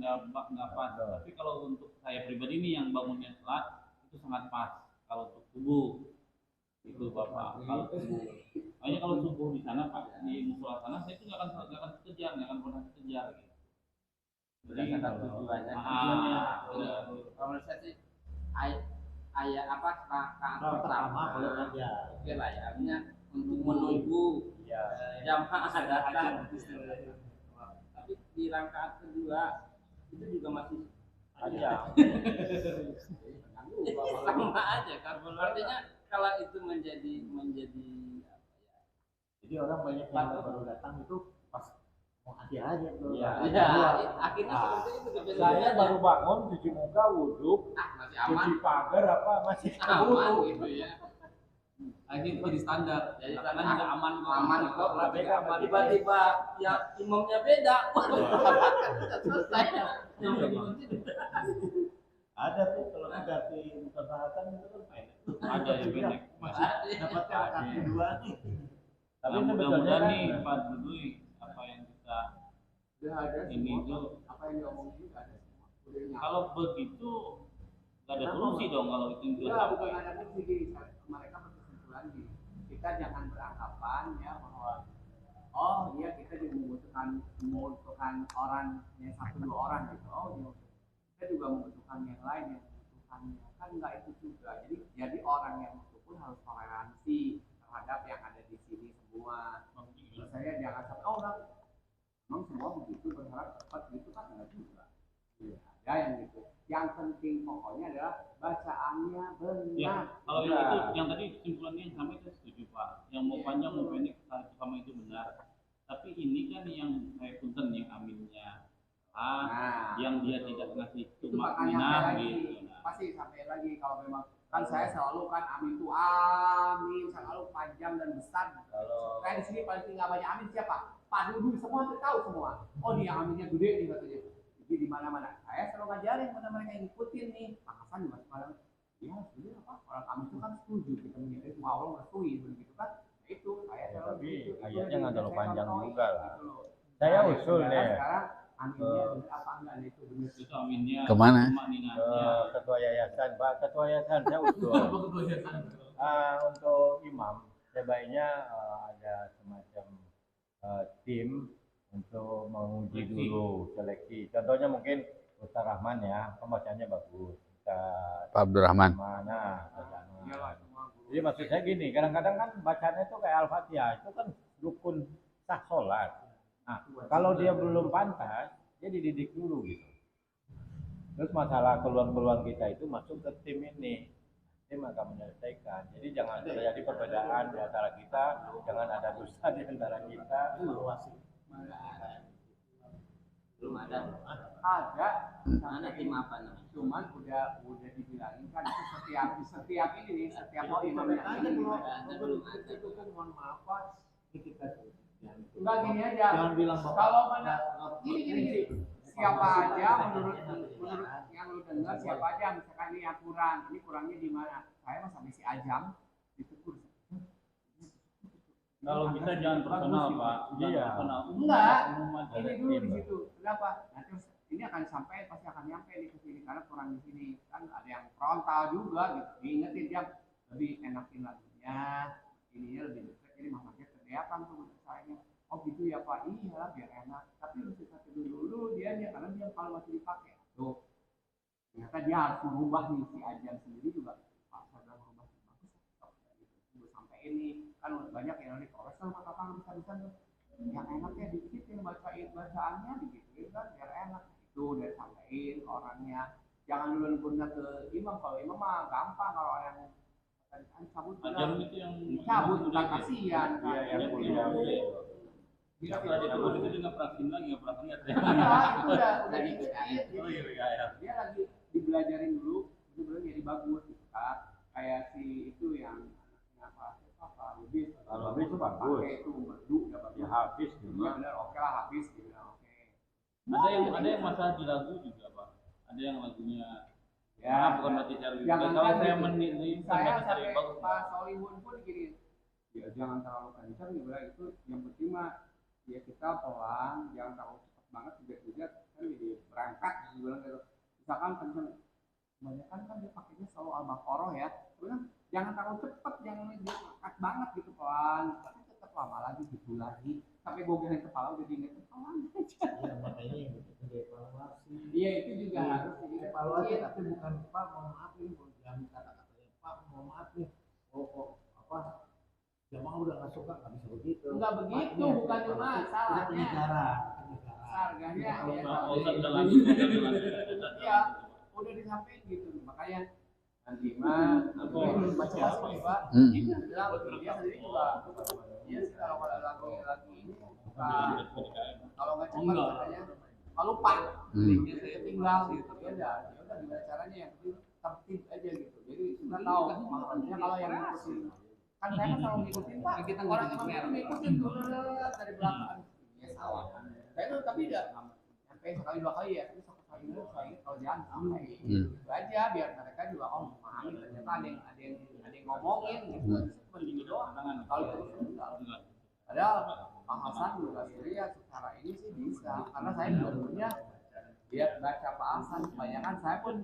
Speaker 1: pas. Tapi kalau untuk saya pribadi nih yang bangunnya telat itu sangat pas. Kalau untuk subuh itu bapak, kalau subuh, makanya kalau subuh di sana pak di musola sana saya itu nggak akan kejar, nggak akan pernah kejar gitu.
Speaker 4: Berdasarkan tujuannya. Kalau menurut saya sih ayat apa
Speaker 6: Pertama boleh aja.
Speaker 4: oke lah ya, artinya untuk menunggu jamaah datang. Tapi di rakaat kedua itu juga masih
Speaker 3: Aja.
Speaker 4: sama aja kan. Artinya kalau itu menjadi apa ya?
Speaker 6: Jadi orang banyak yang baru datang itu pas mau hadir aja tuh.
Speaker 3: Iya.
Speaker 4: Ya, akhirnya seperti itu
Speaker 3: Saya baru bangun, cuci muka, wudhu,
Speaker 4: masih aman,
Speaker 3: cuci pagar apa masih
Speaker 4: aman gitu ya.
Speaker 1: Akhirnya jadi standar,
Speaker 4: Jadi
Speaker 1: karena
Speaker 4: standar.
Speaker 1: juga aman kok.
Speaker 4: Aman kok,
Speaker 3: tapi kan
Speaker 4: tiba-tiba ya imamnya beda. Selesai.
Speaker 6: Ada tuh kalau ganti bukan peralatan itu kan pendek.
Speaker 1: Ada yang pendek masih.
Speaker 6: Dapatnya rakaat kedua nih.
Speaker 3: Tapi
Speaker 1: Nah,
Speaker 3: sebetulnya
Speaker 1: mudah-mudahan
Speaker 3: kan
Speaker 1: nih Pak Dudui apa yang kita
Speaker 5: udah ada
Speaker 1: ini
Speaker 5: semua.
Speaker 1: tuh
Speaker 5: Apa yang diomongin itu ada semua. Udah nyata.
Speaker 1: kalau begitu nggak ada solusi dong kalau itu
Speaker 5: Enggak,
Speaker 1: nggak
Speaker 5: bukan
Speaker 1: sampai.
Speaker 5: ada fungsi gini. Mereka berkesimpulan gini. Kita jangan beranggapan ya bahwa oh iya kita juga membutuhkan orang yang 1-2 orang gitu. Oh iya. Kita juga membutuhkan yang lain yang membutuhkannya. Kan enggak itu juga. Jadi orang yang itu pun harus toleransi terhadap yang ada di sini semua. Saya jangan sampai oh orang memang semua begitu berharap cepat gitu kan enggak juga. Ada yang gitu. Yang penting pokoknya adalah bacaannya benar.
Speaker 1: Ya, kalau yang itu yang tadi kesimpulannya yang sama itu setuju Pak. Yang mau panjang mau pendek sama itu benar. Tapi ini kan yang saya punten yang aminnya yang dia tidak ngasih
Speaker 5: itu
Speaker 1: tumak
Speaker 5: makanya
Speaker 1: minah
Speaker 5: sampai lagi
Speaker 1: gitu. Nah,
Speaker 5: pasti sampai lagi kalau memang kan saya selalu kan amin tuh amin selalu panjang dan besar.
Speaker 3: kalau
Speaker 5: Kayak di sini paling tinggal banyak amin siapa? Pak Dudu semua tahu semua. Oh dia aminnya gede nih katanya. Jadi di mana-mana. Saya selalu ngajarin pada mereka yang ngikutin nih. Pak Hasan juga sekarang. Ya setuju apa? Orang kami itu kan setuju kita menjadi semua Allah merestui begitu kan. Nah, itu saya
Speaker 3: Ya,
Speaker 5: selalu
Speaker 3: tapi
Speaker 5: begitu. Itu
Speaker 3: ayatnya
Speaker 5: yang
Speaker 3: nggak terlalu
Speaker 5: saya
Speaker 3: panjang
Speaker 5: contohin,
Speaker 3: juga lah.
Speaker 5: gitu loh.
Speaker 3: Saya
Speaker 5: Nah,
Speaker 3: usul
Speaker 5: yang
Speaker 3: deh
Speaker 5: sekarang aminnya bener apa enggak nih itu bener.
Speaker 1: itu aminnya
Speaker 2: Kemana?
Speaker 1: tumak
Speaker 3: ke
Speaker 1: minahnya.
Speaker 3: ketua yayasan, Pak Ketua Yayasan saya usul untuk imam sebaiknya ada semacam tim untuk menguji
Speaker 1: Seleksi.
Speaker 3: dulu seleksi. Contohnya mungkin Ustaz Rahman ya, pembacanya bagus. Ustaz
Speaker 2: Pak Abdurrahman.
Speaker 3: mana? Ustaz Rahman.
Speaker 5: Iyalah, semua guru.
Speaker 3: Jadi maksud saya gini, kadang-kadang kan bacaannya itu kayak Al-Fatihah, itu kan rukun sah sholat. Nah, kalau dia belum pantas, dia dididik dulu gitu. Terus masalah keluhan-keluhan kita itu masuk ke tim ini. Tim akan menyelesaikan. Jadi jangan terjadi perbedaan di antara kita, jangan ada dusta di antara kita.
Speaker 6: Evaluasi.
Speaker 4: Belum ada.
Speaker 5: Ada
Speaker 4: Mana tim apa namanya?
Speaker 5: cuman udah dibilangin kan itu setiap ini nih setiap mau imamnya
Speaker 6: Makanya
Speaker 5: ini
Speaker 6: kalau belum itu kan mohon maaf Pak, kita
Speaker 5: enggak gini aja
Speaker 6: jangan bilang Bapak.
Speaker 5: kalau mana gini siapa aja menurut yang lu dengar siapa aja misalkan ini yang kurangnya di mana saya mah sampai si Ajam ditegur
Speaker 1: Kalau bisa jangan personal Pak. Jangan
Speaker 3: Iya.
Speaker 1: personal.
Speaker 5: enggak
Speaker 1: Umum aja.
Speaker 5: ini dulu di situ kenapa nah terus ini akan sampai pasti akan nyampe nih ke sini karena kurang di sini kan ada yang frontal juga gitu diingetin dia lebih enakin lagunya ininya lebih dekat jadi makanya kelihatan tuh sayangnya oh gitu ya Pak iya biar enak tapi harus kita dulu dia karena dia kalau masih dipakai tuh ternyata dia harus merubah nih si Ajan sendiri juga Pak saya merubah bagus gitu sampai ini kan banyak yang nanti kalau sama kakak bisa tuh yang enaknya dikit yang bacaannya digituin kan biar enak itu udah sampaiin ke orangnya jangan dulu benar ke imam kalau imam mah gampang kalau orang yang cabut
Speaker 1: Ajam itu yang
Speaker 5: cabut kan kasihan kan
Speaker 3: Iya, yang kuliah.
Speaker 1: Bila setelah itu begitu dia nggak pernah kesini lagi, nggak pernah lihat.
Speaker 5: iya itu udah
Speaker 1: Oh
Speaker 5: dikit
Speaker 1: iya iya.
Speaker 5: dia lagi dibelajarin dulu bener-bener jadi bagus gitu kan kayak si itu yang apa lebih
Speaker 3: Kalau itu bagus.
Speaker 5: pakai itu merdu ya bagus
Speaker 3: Ya habis
Speaker 5: iya
Speaker 3: juga.
Speaker 5: benar oke lah habis gitu oke
Speaker 1: Ada yang masalah di lagu juga pak. Ada yang lagunya
Speaker 5: ya
Speaker 1: bukan berarti cari.
Speaker 5: jangan
Speaker 1: Kalau saya
Speaker 5: gitu.
Speaker 1: menilai bukan
Speaker 5: Saya
Speaker 1: berarti cari
Speaker 5: sampai
Speaker 1: bagus.
Speaker 5: Pak Solihun pun gini ya jangan terlalu kencang juga itu yang penting mah ya kita pelan jangan terlalu cepat banget juga kan jadi berangkat gitu bilang gitu misalkan kencang kebanyakan kan dia pakainya selalu al-baqarah ya bilang jangan terlalu cepat jangan dia angkat banget gitu pelan tapi tetap lama lagi gitu lagi sampai gogelin kepala udah diinget pelan aja
Speaker 6: Ya, makanya yang itu dievaluasi.
Speaker 5: iya itu juga harus
Speaker 6: Evaluasi tapi bukan Pak mohon maaf ini jangan kata-katanya Pak mohon maaf nih apa jamaah udah nggak suka nggak bisa begitu
Speaker 5: enggak begitu
Speaker 6: Pak,
Speaker 5: bukan cuma salahnya
Speaker 6: penyegaran
Speaker 5: harganya ya
Speaker 1: Mau usah jalan.
Speaker 5: ya udah disampaikan gitu makanya nanti mah baca apa nih pak itu adalah dia sendiri juga dia sih kalau lagu ini suka kalau nggak cepat katanya kalau lupa dia tinggal gitu ya udah gimana caranya yang penting tertib aja gitu jadi kita tahu maksudnya kalau yang ngikutin kan saya kan selalu ngikutin pak kita orang emang itu ngikutin tuh dari belakang ya salah saya tuh tapi tidak sampai sekali dua kali ya tapi sekali kalau jangan sampai itu aja biar mereka juga memahami ternyata ada yang ngomongin gitu cuma gitu doang kalau terus enggak padahal Pak Hasan juga sebenarnya secara ini sih bisa karena saya juga dulunya dia baca Pak Hasan kebanyakan saya pun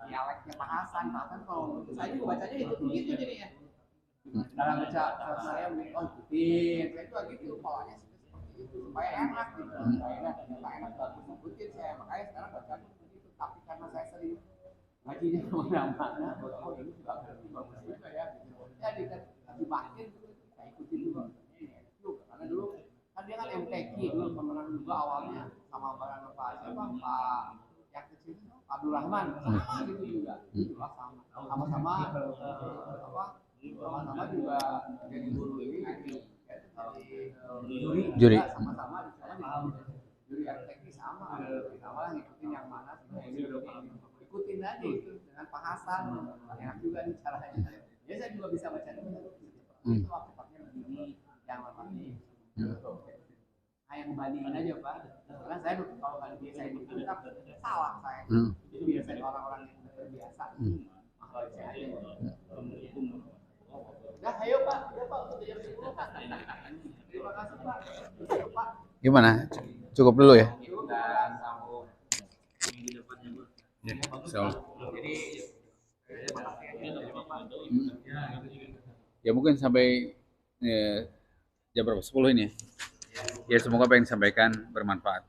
Speaker 5: dialeknya Pak Hasan kalau saya juga bacanya itu gitu jadinya dalam baca saya ikutin saya juga gitu polanya seperti itu supaya enak gitu supaya enak bagus ikutin saya makanya sekarang baca pun begitu tapi karena saya sering ngajinya kemana-mana oh ini juga bagus juga ya gitu ya dibakin saya ikutin juga karena dulu kan dia kan MTQ dulu pemenang juga awalnya sama barang Pak siapa Pak yang kecil itu Abdul Rahman gitu juga sama-sama apa sama-sama juga jadi guru ini
Speaker 2: Juri.
Speaker 5: sama-sama juri MTQ sama lah ngikutin yang mana ikutin aja itu dengan Pak Hasan enak juga nih caranya ya saya juga bisa baca itu waktu-waktunya begini yang lemahnya nah yang bandingin aja Pak karena saya kalau kali biasa itu kan salah saya jadi biasanya orang-orang yang terbiasa baca aja udah ayo Pak ya Pak untuk jam 10 Pak terima kasih Pak
Speaker 2: Gimana? Cukup dulu ya?
Speaker 5: dan sambung
Speaker 1: Minggu depannya bu.
Speaker 2: Ya, so.
Speaker 5: jadi
Speaker 2: Ya mungkin sampai jam berapa? 10 ini ya? Ya semoga apa yang disampaikan bermanfaat.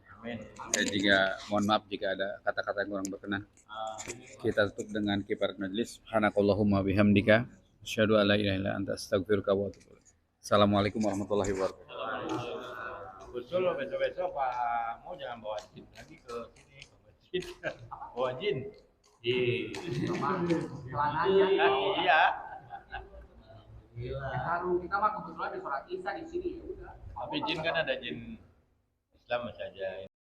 Speaker 2: Dan juga mohon maaf jika ada kata-kata yang kurang berkenan. Kita tutup dengan kiparat majelis. Subhanakallahumma bihamdika asyhadu an la ilaha illa anta astaghfiruka wa atubu ilaik. Assalamualaikum warahmatullahi wabarakatuh.
Speaker 3: Betul loh besok-besok Pak mau jangan bawa jin lagi ke sini ke masjid. Bawa jin.
Speaker 5: celananya
Speaker 3: Iya.
Speaker 5: sarung kita mah kebetulan di sholat isya di sini ya udah
Speaker 3: Tapi jin kan ada jin Islam saja.